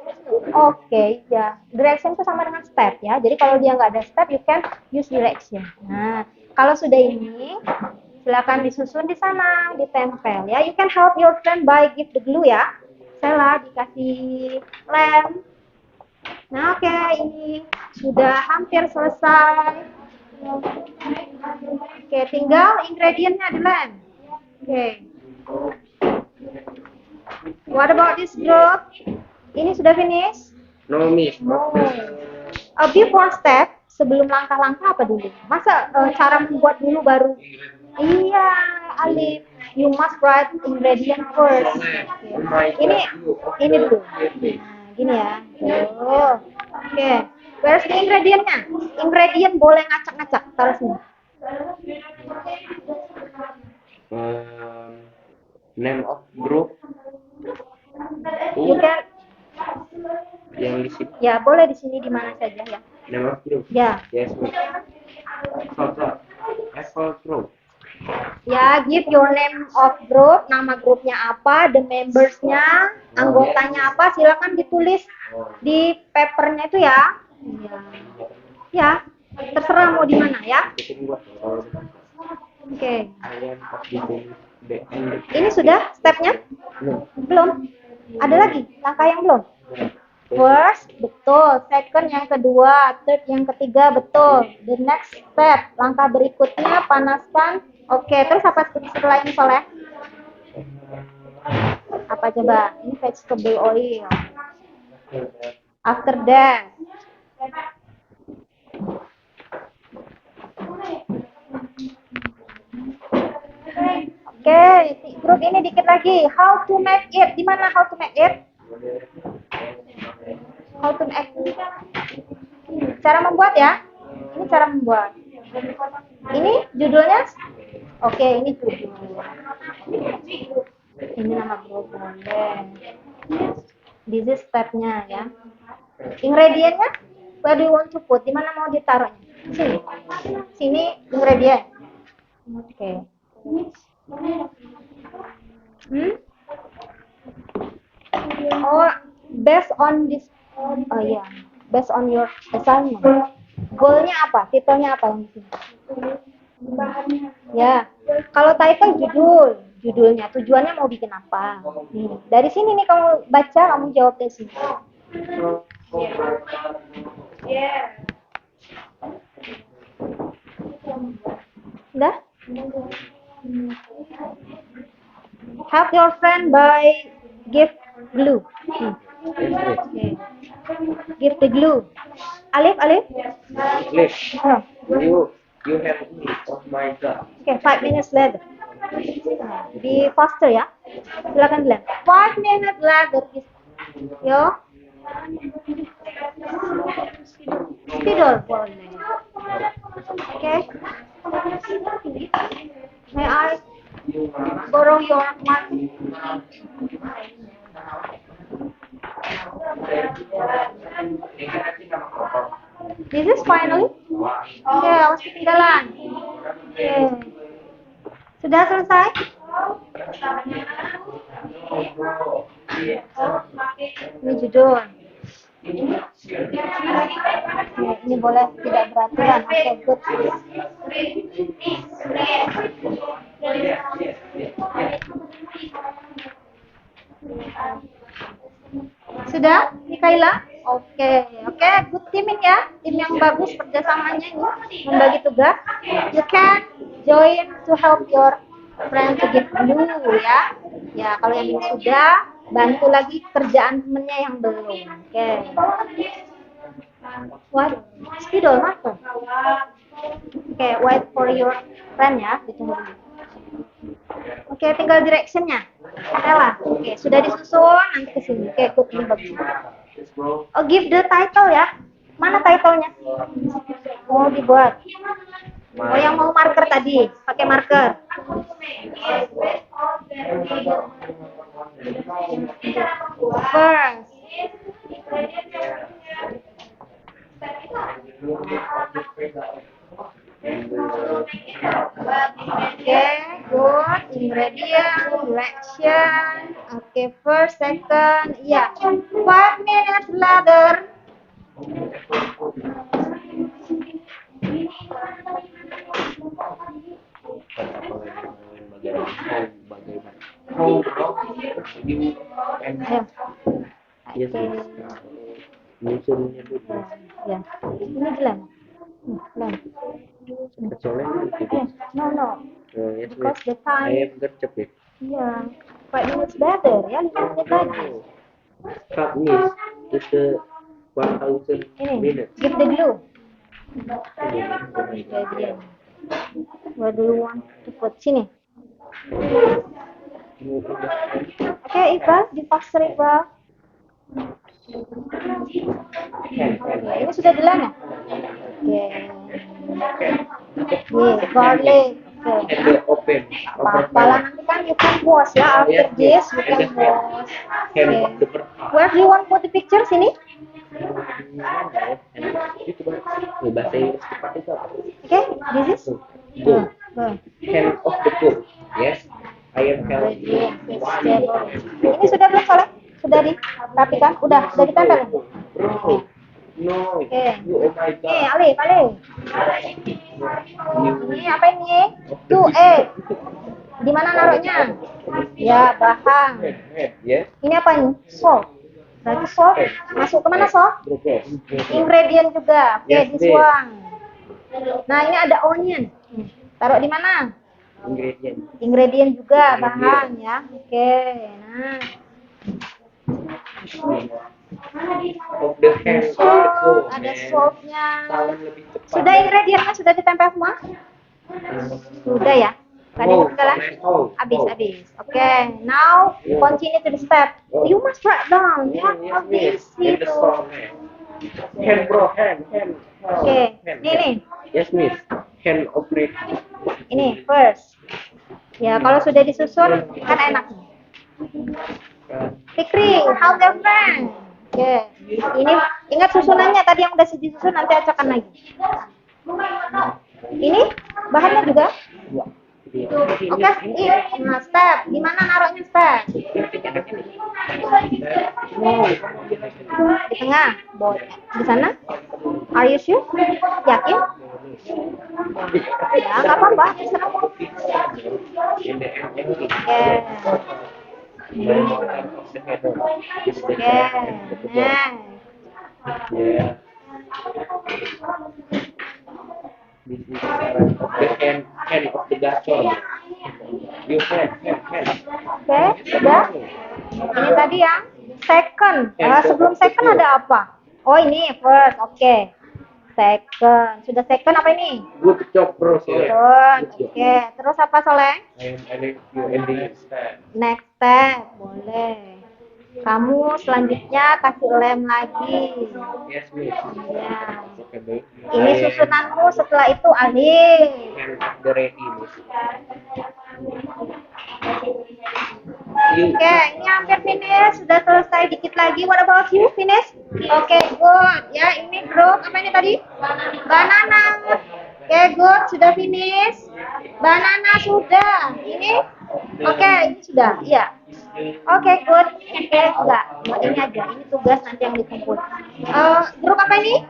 Oke, ya. Direction itu sama dengan step ya. Jadi kalau dia nggak ada step, you can use direction. Nah, kalau sudah ini, silakan disusun di sana, ditempel ya. You can help your friend by give the glue ya. Sela dikasih lem. Nah, oke, ini sudah hampir selesai. Oke, tinggal ingredientnya di lem. Oke. What about this group? Ini sudah finish? No, Miss. No. Before step, sebelum langkah-langkah apa dulu? Masa cara membuat dulu baru? Iya, Alif. You must write ingredient first. Okay. Ini dulu. Nah, gini ya. Oh. Oke. Where's the ingredientnya? Ingredient boleh ngacak-ngacak. Taruh sini. Name of group. You can, Yang di sini. ya boleh di sini di mana saja ya. Name of group. Ya. Yes, Miss. Apple group. Ya, give your name of group, nama grupnya apa, the membersnya, anggotanya apa, silakan ditulis di papernya itu ya. Ya, terserah mau di mana ya. Bikin gua kalau Oke. kalian pas bikin BN. Ini sudah stepnya? Belum. Ada lagi langkah yang belum? First, betul. Second, yang kedua. Third, yang ketiga, betul. The next step, langkah berikutnya, panaskan. Oke, terus apa setelah ini, Soleh? Apa coba? Ini vegetable oil. After that. Oke, grup ini dikit lagi. How to make it? Di mana how to make it? How to make it? Cara membuat ya? Ini cara membuat. Ini judulnya? Oke, ini judul. Ini nama grup boleh. This is stepnya ya. Ingredientnya? Where do you want to put? Di mana mau ditaruhnya? Sini. Sini ingredient. Oke. Oh, based on this. Oh iya. Based on your assignment. Goalnya apa? Titelnya apa yang di sini? Ya. Kalau title judulnya, tujuannya mau bikin apa? Dari sini nih kamu baca, kamu jawab dari sini. Udah? Help your friend by give glue. Okay. Give the glue. Alif. Please, Oh. you have me. Oh my God. Okay, 5 minutes later. Be faster ya. Silakan bilang. 5 minutes later. Yo. Spidol boleh. Okay. May I borrow your money? This is finally. Oke, awas ketinggalan. Oke. Sudah selesai? Ini judul. Oke, ini boleh tidak beraturan. Oke, good. Sudah, Mikaela? Oke, good teaming ya, tim yang bagus kerjasamanya ini membagi tugas. You can join to help your friend to get blue ya. Ya, kalau yang ini sudah, bantu lagi kerjaan temennya yang belum. Oke. What? Spidol marker. Oke, wait for your friend ya, ditunggu dulu. Oke, tinggal directionnya. Stella. Oke, sudah disusun, nanti ke sini. Oke, ikut ini bagus. Oh, give the title ya. Mana titlenya? Oh, dibuat. Oh, yang mau marker tadi, pakai marker. First. Oke, good. Ingredient, direction. Oke, first, second. Iya. 5 minutes later. Ayo. Yes, Okay. miss. Nyusunnya dulu. Ya. Ini Glenn. Glenn. Kecolongan gitu. No. Yes, Because miss. the time. I am gercepet. Yeah. 5 minutes better. Ya, 5 menit lagi. Stop, miss. It's 1000 Ini. minutes. Give the glue. Okay. Gradient. Where do you want to put? Sini. Oke, Iqbal. Difaster, Iqbal. Oke, ini sudah jelas ya? Oke. Garlic. Oke. And the open. Apa-apa lah, nanti kan you can wash ya. After this, you can wash. Hand Okay. of the bird. Where do you want to put the picture? Sini? Itu bahasa Inggris cepat itu apa? Okay, this is? Go. Go. Hand of the book. Yes. I am helping. Vegetable. Ini sudah belum Soleh? Sudah dirapikan? Udah ditempel? Bro. No. Oke. You, oh my Nih, god. Alif. Ini apa ini? Tuh, di mana naruhnya? Ya, bahan. Head. Yes. Ini apa ini? Salt. Berarti salt masuk kemana salt? Okay. Ingredient juga. Oke, Yes, this miss. one. Nah, ini ada onion. Taruh di mana? Ingredient. Ingredient juga bahan ya. Oke. Nah, Of the hand of the salt, book. ada man. saltnya. Tangan lebih cepat. Sudah ingredientnya sudah ditempel semua? Sudah ya. Tadi Oh, sudah lah. oh, Habis. Oke, now continue to the step. You must write down. Ya, how Yes, easy in the to. song. Hand, bro, hand. Oke, Hand. nih. Yes, miss. Hand operate. Ini first. Ya, kalau sudah disusun kan enak. Fikri, how's your friend? Oke, ini ingat susunannya tadi yang udah disusun nanti acakkan lagi. Ini bahannya juga. Oke, nah step. Gimana naruhnya step? Di tengah, di sana. Are you sure? Yakin? Ya, nggak apa-apa. Terserah. In the end, Oke. Oke. Nah. Yeah. This is the hand of the gacor. You hand. Oke, sudah. Ini tadi yang second. Sebelum second ada apa? Oh, ini first. Oke. Second. Sudah second apa ini? Good job, bro. Soleh. Second. Good job. Oke. Terus apa Soleh? I am you ending step. Next step. Boleh. Kamu selanjutnya kasih lem lagi. Yes, miss. Ya. Okay, baik. Ini susunanmu setelah itu Alif. Hand of the ready, miss. Oke, ini hampir finish. Sudah selesai dikit lagi. What about you? Finish? Oke, good. Ya, ini grup. Apa ini tadi? Banana. Oke, good. Sudah finish. Banana sudah. Ini? Oke, ini sudah. Iya. Oke, good. Oke, enggak. Buat ini aja. Ini tugas nanti yang dikumpul. Grup apa ini?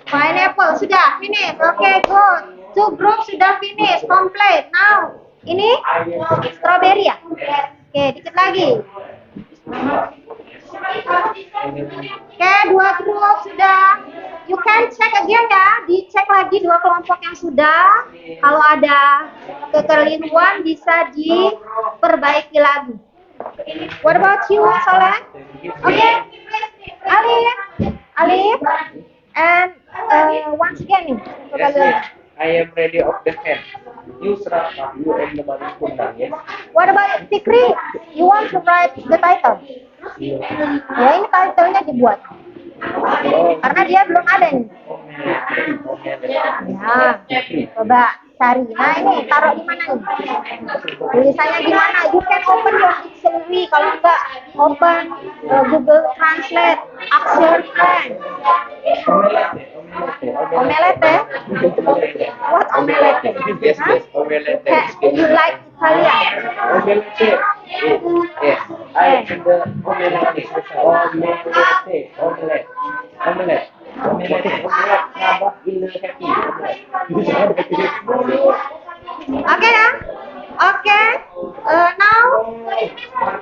Pineapple. Sudah finish. Oke, good. Two group sudah finish. Complete. Now, ini strawberry ya? Oke, dikit lagi. Oke, dua grup sudah. You can check again ya. Dicek lagi dua kelompok yang sudah. Kalau ada kekeliruan bisa diperbaiki lagi. What about you, Soleh? Okay. Alif. And once again nih. Yes, miss. I am ready of the hand. You serahkan. You and the balik kundang, yes. What about Fikri? You want to write the title? Ya, ini title-nya dibuat. Karena dia belum ada nih. Ya, coba cari. Nah, ini taruh di mana nih? Tulisannya di mana? You can open your dictionary. Kalau enggak, open Google Translate. Ask your friend. Omelette? What omelette? Yes, Huh? yes, omelette. You like Italian? Omelette. Yes. I am the omelette. Omelette. Nambah in the happy. Okay ya? Okay. Now.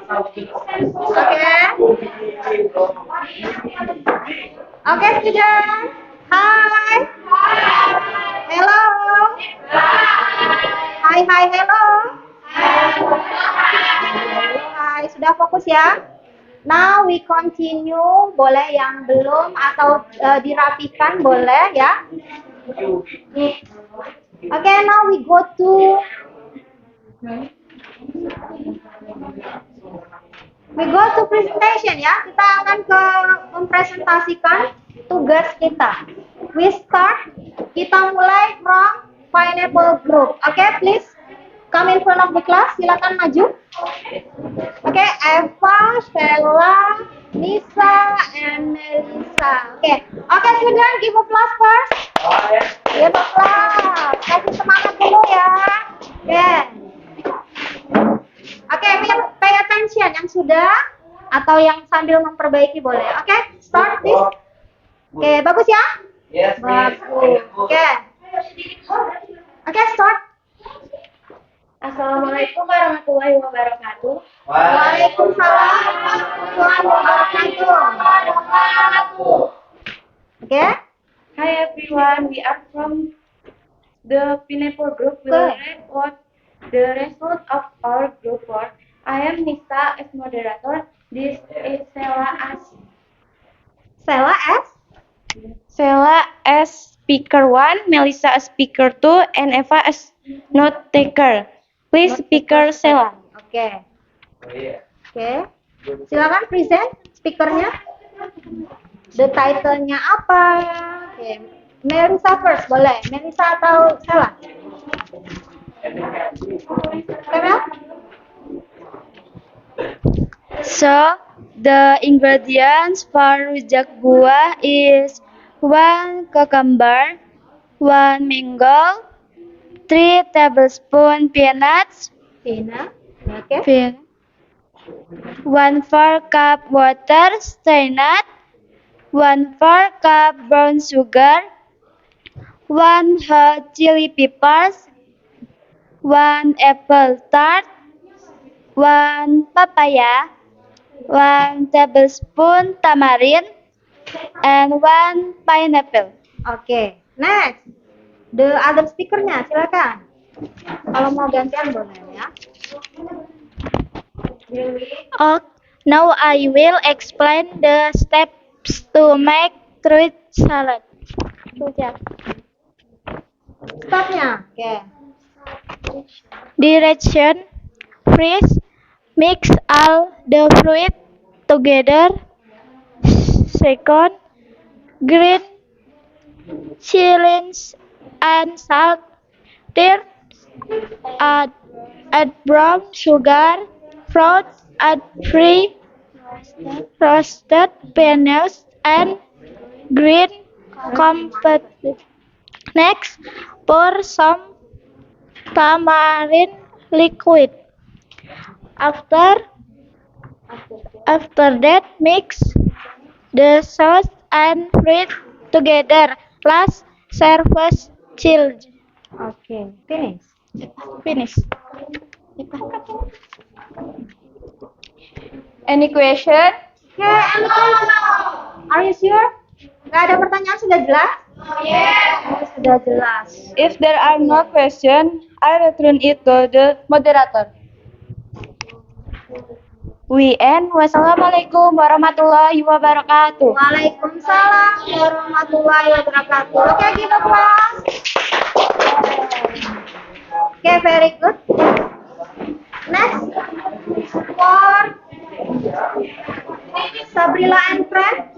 Okay. Okay, student. Hi. Hello. Hai, hai, hello. Hai, sudah fokus ya? Now we continue. Boleh yang belum atau dirapikan boleh ya? Okay, now we go to presentation ya. Kita akan ke mempresentasikan tugas kita. We start. Kita mulai from Pineapple Group. Okay, please come in front of the class. Silakan maju. Okay, Eva, Stella, Nisa, and Melissa. Okay, student, give applause first. Give applause. Kasih semangat dulu ya. Okay, pay attention. Yang sudah atau yang sambil memperbaiki boleh. Okay, start this. Okay, bagus ya? Yes, Bagus. Okay, start. Assalamualaikum warahmatullahi wabarakatuh. Waalaikumsalam warahmatullahi wabarakatuh. Okay? Hi everyone, we are from the Pineapple Group. We will read what the result of our group work. I am Nisa as moderator. This is Sela as speaker 1, Melissa as speaker 2, and Eva as note taker. Please speaker Sela. Okay. Oh iya. Okay. Silakan present speakernya. The title-nya apa? Okay. Melissa first, boleh. Melissa atau Sela? Mel? So, the ingredients for rujak buah is 1 cucumber, 1 mango, 3 tablespoon peanuts, Tina. Okay. 1/4 cup water strained, 1/4 cup brown sugar, 1 hot chili peppers, 1 apple tart, 1 papaya, 1 tablespoon tamarind, and 1 pineapple. Okay. Next. The other speakernya, silakan. Kalau mau gantian boleh ya. Now I will explain the steps to make fruit salad. Stopnya. Okay. Direction: First, mix all the fruit together. Second, green chilies and salt. Third, add brown sugar. Fourth, add free roasted peanuts and green confetti. Next, pour some tamarind liquid. After that, mix the sauce and fruit together. Last, serve chilled. Okay. Finish. Finish. Any question? Okay, are you sure? Nggak ada pertanyaan, sudah jelas? Sudah jelas. If there are no questions, I return it to the moderator. We end. Wassalamualaikum warahmatullahi wabarakatuh. Waalaikumsalam warahmatullahi wabarakatuh. Okay, give applause. Okay, very good. Next, for Sabrila and friend.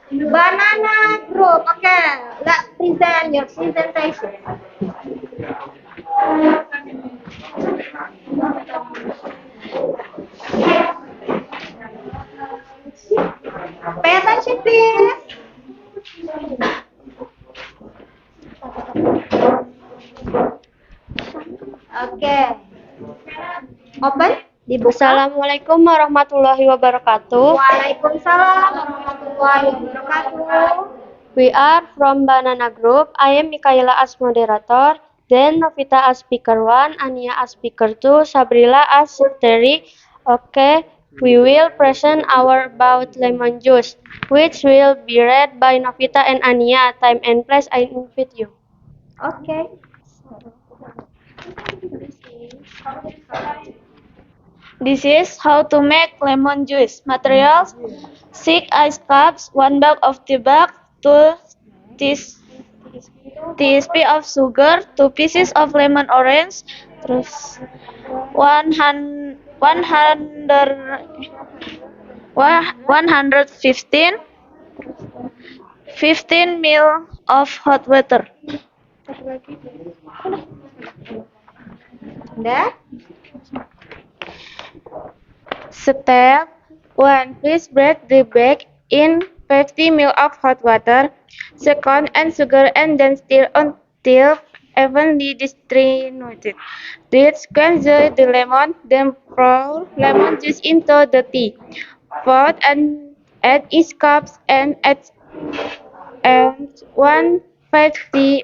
Ini Banana Group. Okay, let's present your presentation. Pay attention, please. Okay. Open. Dibuka. Assalamualaikum warahmatullahi wabarakatuh. Waalaikumsalam warahmatullahi wabarakatuh. We are from Banana Group. I am Mikaela as moderator, then Novita as speaker 1, Ania as speaker 2, Sabrila as secretary. Okay, we will present our about lemon juice, which will be read by Novita and Ania. Time and place, I invite you. Okay. This is how to make lemon juice. Materials: 6 ice cups, 1 bag of tea bag, 2 teas- teaspoons of sugar, 2 pieces of lemon orange, terus 115 ml of hot water. Udah? Step 1. Please break the bag in 50 ml of hot water. Second, add sugar and then stir until evenly distributed. Then squeeze the lemon, then pour lemon juice into the tea. Fourth, and add each cups and add 150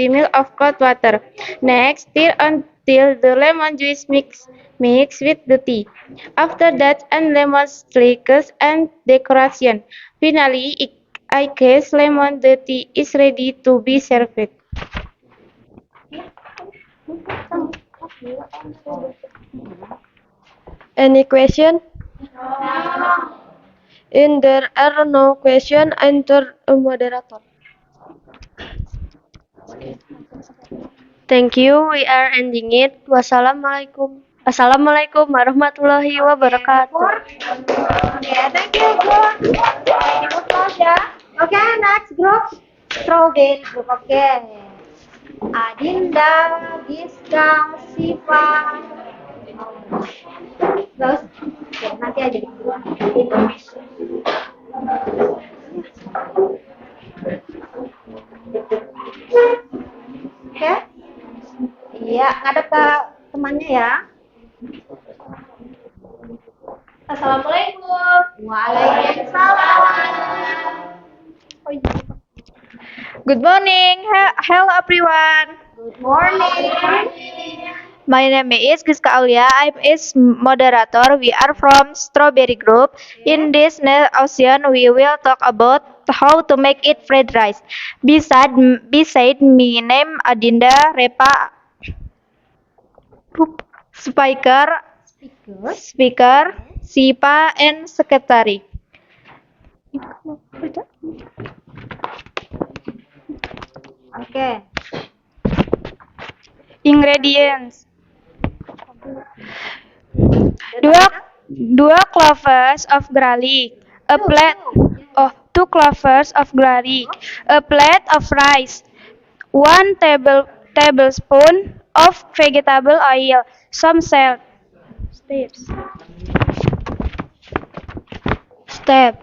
ml of cold water. Next, stir until the lemon juice mix with the tea. After that, add lemon slices and decoration. Finally, I guess lemon the tea is ready to be served. Any question? In there are no question, enter a moderator. Thank you. We are ending it. Wassalamualaikum. Assalamualaikum warahmatullahi wabarakatuh. Okay, thank you, group. Ikut kelas ya. Okay, next group. Strawberry group. Okay. Adinda, Giska, Siva. Terus, oke, nanti aja. Oke? Iya, ngadep ke temannya ya. Assalamualaikum. Waalaikumsalam. Good morning. Hello everyone. Good morning. My name is Giska Aulia. I'm is moderator. We are from Strawberry Group. In this session, we will talk about how to make it fried rice. Beside me, name Adinda, Repa, speaker, Sipa, and secretary. Oke. Ingredients: dua cloves of garlic, a plate, oh, 2 cloves of garlic, a plate of rice, 1 tablespoon of vegetable oil, some salt. Step: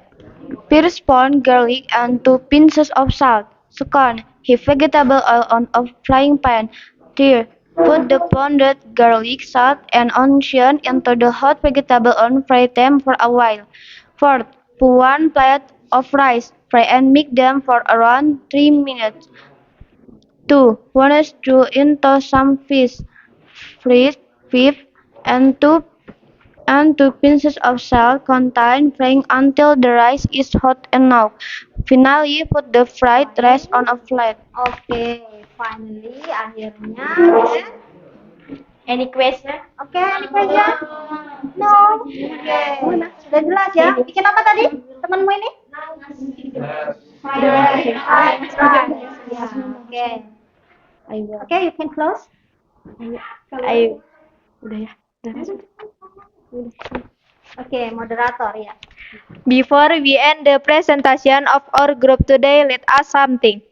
first pound garlic and 2 pinches of salt. Second, heat vegetable oil on a frying pan. Third, put the pounded garlic, salt, and onion into the hot vegetable and fry them for a while. Fourth, put 1 plate of rice, fry and mix them for around 3 minutes. 2. Once throw into some fish, fifth, and 2 pinches of salt, continue frying until the rice is hot enough. Finally, put the fried rice on a plate. Oke, finally akhirnya. Any question? Oke, any question? No. Oke. Sudah jelas ya? Bikin apa tadi? Temanmu ini? Fried rice. Ya, oke. Oke, you can close. Udah ya. Oke, moderator ya. Before we end the presentation of our group today, let us something.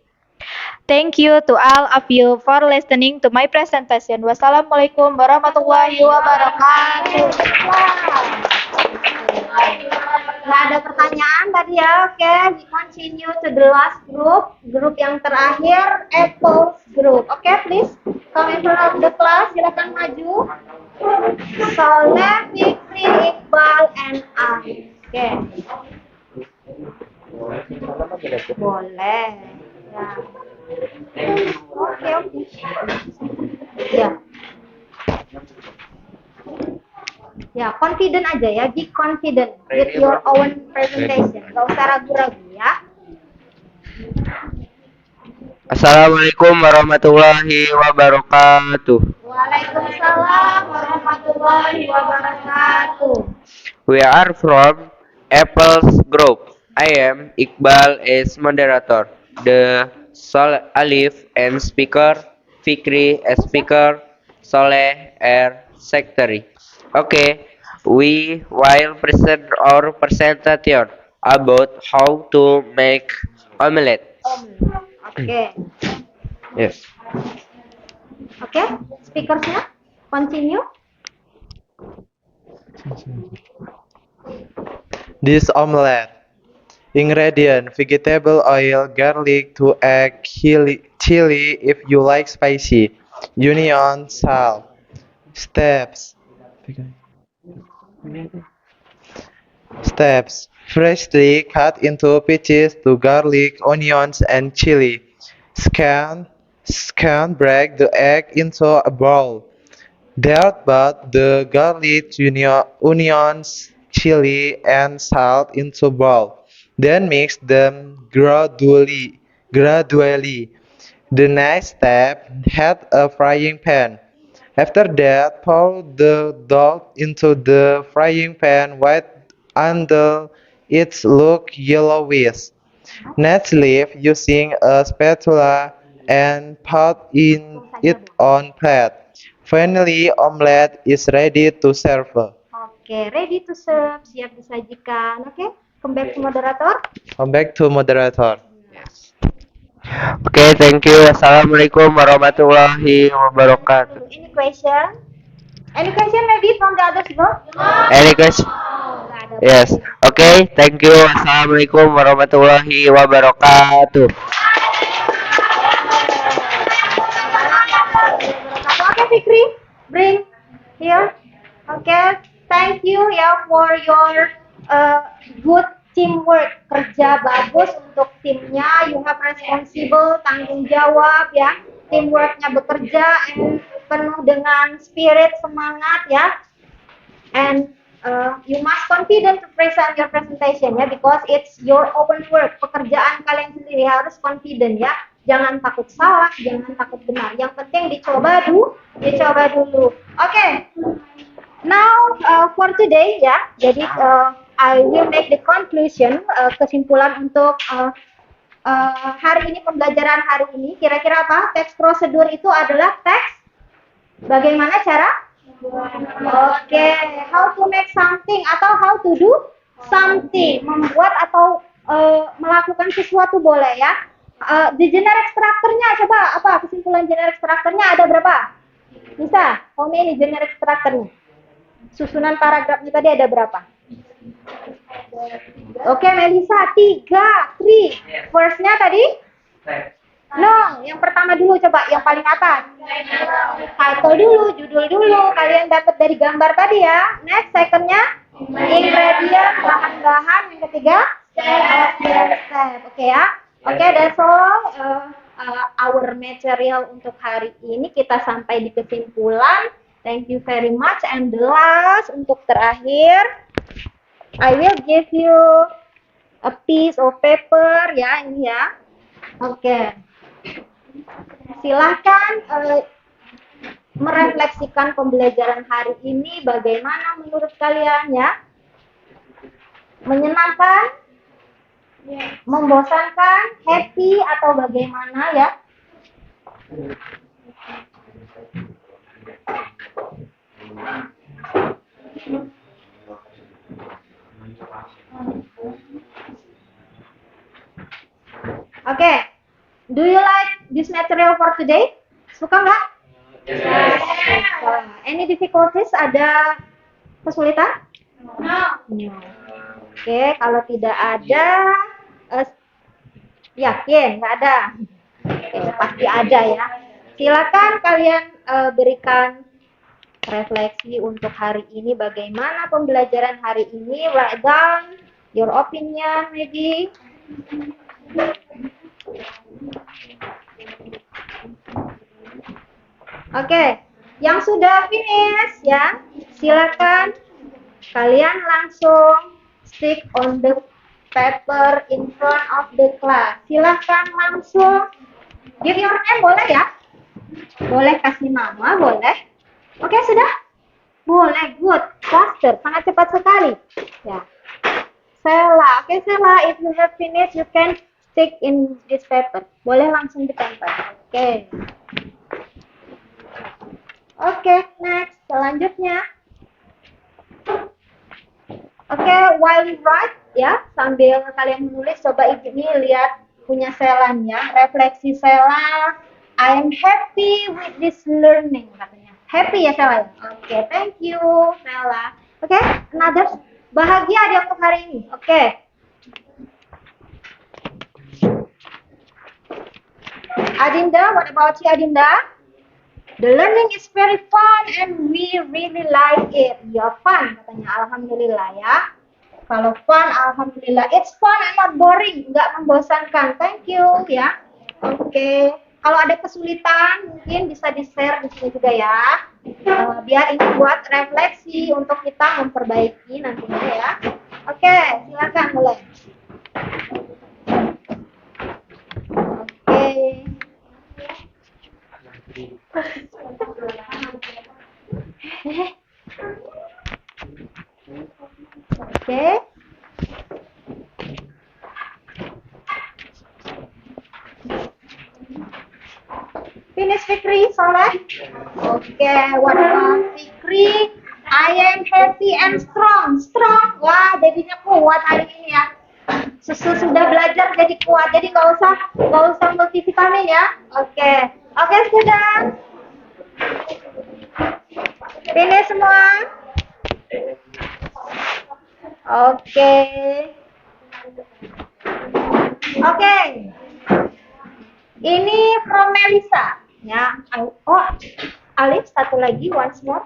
Thank you to all of you for listening to my presentation. Wassalamualaikum warahmatullahi wabarakatuh. Nggak ada pertanyaan tadi ya, oke. We continue to the last group. Grup yang terakhir, Apples group. Oke, please. Come in front of the class, silakan maju. Soleh, Fikri, Iqbal, and I. Oke. Boleh. Ya. Oke. Ya. Ya. Ya, confident aja ya. Be confident with Ready, your bro? own presentation. Gak usah ragu-ragu ya. Assalamualaikum warahmatullahi wabarakatuh. Waalaikumsalam warahmatullahi wabarakatuh. We are from Apples Group. I am Iqbal as moderator. The Sol Alif and speaker, Fikri as speaker, Soleh as secretary. Okay, we will present our presentation about how to make omelette. Oke. Yes. Oke, speakersnya continue. This omelette. Ingredient: vegetable oil, garlic, 2 egg, chili if you like spicy, onion, salt. Steps. Steps: freshly cut into pieces to garlic, onions, and chili. Break the egg into a bowl. There, put the garlic, onions, chili, and salt into bowl. Then mix them gradually. The next step, heat a frying pan. After that, pour the dough into the frying pan wait until it looks yellowish. Next, leave using a spatula and put it on plate. Finally, omelette is ready to serve. Oke, ready to serve, siap disajikan. Oke, come back to moderator. Come back to moderator. Okay, thank you. Assalamualaikum warahmatullahi wabarakatuh. Any question? Any question maybe from the others, bro? Any question? Nggak ada. Yes. Okay, thank you. Assalamualaikum warahmatullahi wabarakatuh. Oke, Fikri, bring here. Okay, thank you ya for your good teamwork. Kerja bagus untuk timnya. You have responsible, tanggung jawab ya. Teamworknya bekerja and penuh dengan spirit, semangat ya. And you must confident to present your presentation ya, because it's your own work. Pekerjaan kalian sendiri, harus confident ya. Jangan takut salah, jangan takut benar. Yang penting dicoba dulu. Oke. Now for today ya. Jadi I will make the conclusion, kesimpulan untuk hari ini, pembelajaran hari ini. Kira-kira apa? Teks prosedur itu adalah teks bagaimana cara? Oke, how to make something atau how to do something. Membuat atau melakukan sesuatu boleh ya. Di generic structure-nya coba apa? Kesimpulan generic structure-nya ada berapa? Bisa? How many generic structure-nya? Susunan paragrafnya tadi ada berapa? Oke, Melisa, 3. First-nya tadi? No, yang pertama dulu coba, yang paling atas. Title dulu, judul dulu. Kalian dapat dari gambar tadi ya. Next, second-nya ingredient, bahan-bahan. Yang ketiga, step. Oke ya. Oke, that's all our material untuk hari ini. Kita sampai di kesimpulan. Thank you very much. And the last, untuk terakhir, I will give you a piece of paper ya, ini ya. Oke. Silahkan merefleksikan pembelajaran hari ini. Bagaimana menurut kalian ya? Menyenangkan? Membosankan? Happy atau bagaimana ya? Oke. Do you like this material for today? Suka nggak? Yes. Any difficulties? Ada kesulitan? No. Oke, kalau tidak ada, yakin nggak ada? Oke, pasti ada ya. Silakan kalian berikan refleksi untuk hari ini. Bagaimana pembelajaran hari ini? Write down your opinion maybe. Oke, yang sudah finish ya, silakan Kalian langsung stick on the paper in front of the class. Silahkan langsung give your name, boleh ya? Boleh kasih nama, boleh. Oke, sudah? Boleh, good. Faster, sangat cepat sekali. Ya. Sela, oke Sela, if you have finished, you can stick in this paper. Boleh langsung ditempel. Oke. Oke, next. Selanjutnya. Oke, while you write, ya, sambil kalian menulis, coba ini lihat punya Selanya. Refleksi Sela. I am happy with this learning, katanya. Happy ya Sela? Oke, thank you Sela. Oke, another. Bahagia dia untuk hari ini. Oke. Adinda, what about you Adinda? The learning is very fun and we really like it. Ya fun katanya, alhamdulillah ya. Kalau fun, alhamdulillah. It's fun and not boring, nggak membosankan. Thank you ya. Oke. Kalau ada kesulitan mungkin bisa di-share di sini juga ya. Biar ini buat refleksi untuk kita memperbaiki nantinya ya. Oke, silakan mulai. Oke. Oke. Finish Fikri, Soleh. Oke, what about Fikri? I am happy and strong. Strong. Wah, jadinya kuat hari ini ya. Susu sudah belajar jadi kuat. Jadi nggak usah multivitamin ya. Oke. Oke, student. Finish semua. Oke. Oke. Ini from Melissa. Ya. Oh, Alif satu lagi, once more.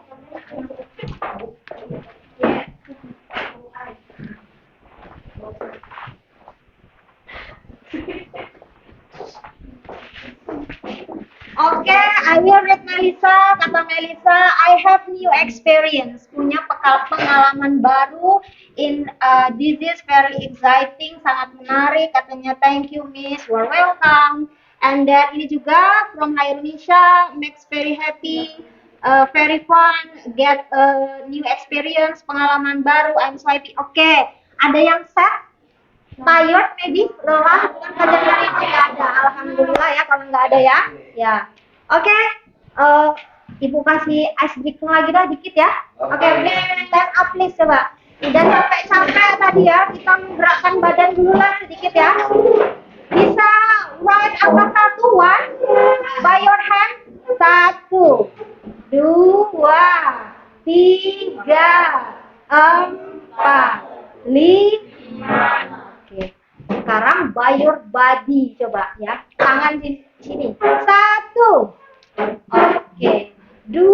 Oke, I will read Melissa. Kata Melissa, I have new experience. Punya pengalaman baru in this is very exciting, sangat menarik. Katanya, thank you Miss, you are welcome. And then ini juga from Indonesia, makes very happy, very fun, get a new experience, pengalaman baru. I'm so happy. Oke, ada yang sad? Tired maybe, lelah, pelajaran hari ini nggak ada. Alhamdulillah ya kalau nggak ada ya. Ya, oke. Ibu kasih ice breaking lagi dah dikit ya. Oke, stand up please coba. Udah capek-capek tadi ya, kita menggerakkan badan dulu lah sedikit ya. Bisa write angka 1, 1, by your hand. 1, 2, 3, 4, 5. Oke, sekarang by your body coba ya, tangan di sini. 1, oke, 2,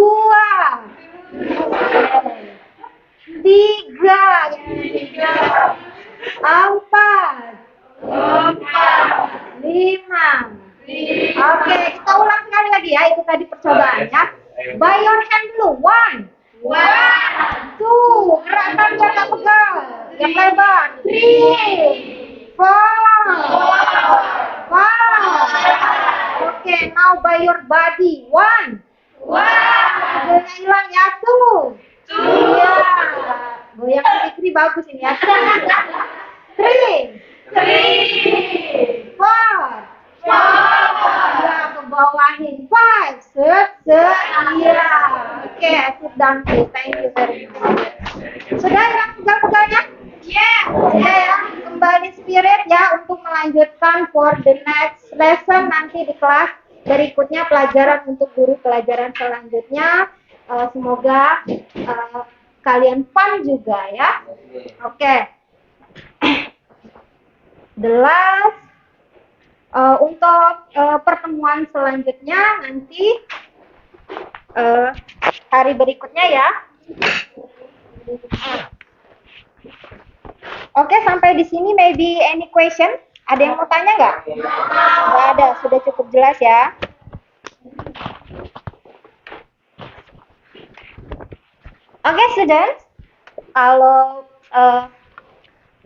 3, 4, 5, oke, kita ulang sekali lagi ya, itu tadi percobaannya. By your hand dulu, 1, 2, gerakkan biar tak pegal, yang lebar. 3, 4, 5. Oke, now by your body. 1. Goyang hilang ya, 2. Iya. Goyangan Fikri bagus ini ya. 3, 4. Ya, ke bawahin. 5. Set. Iya. Oke, sit down please. Thank you very much. Sudah hilang pegal-pegalnya? Sudah ya. Kembali spirit ya untuk melanjutkan for the next lesson nanti di kelas berikutnya, pelajaran untuk guru pelajaran selanjutnya. Semoga kalian fun juga ya. Oke. The last untuk pertemuan selanjutnya nanti hari berikutnya ya. Oke, sampai di sini maybe any question? Ada yang mau tanya nggak? Nggak ada, sudah cukup jelas ya. Oke, students. kalau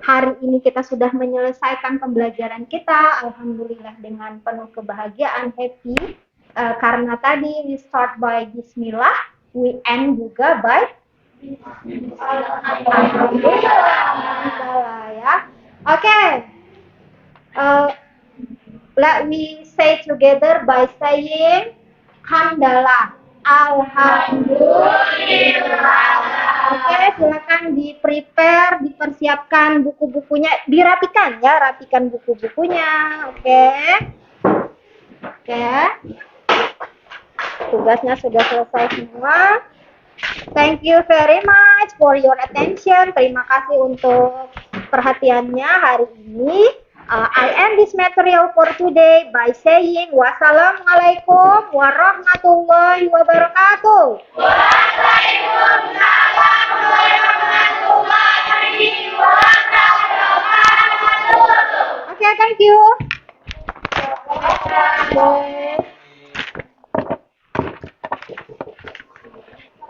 hari ini kita sudah menyelesaikan pembelajaran kita, alhamdulillah dengan penuh kebahagiaan, happy. Karena tadi we start by Bismillah, we end juga by Alhamdulillah ya. Okay. Let me say together by saying Hamdalah. Alhamdulillah. Oke, silakan di-prepare, dipersiapkan buku-bukunya, dirapikan ya, rapikan buku-bukunya. Oke. Oke. Tugasnya sudah selesai semua. Thank you very much for your attention. Terima kasih untuk perhatiannya hari ini. I end this material for today by saying wassalamualaikum warahmatullahi wabarakatuh. Waalaikumsalam warahmatullahi wabarakatuh. Okay, thank you. Bye.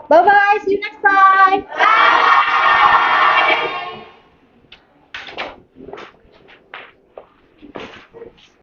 Bye-bye. See you next time. Bye.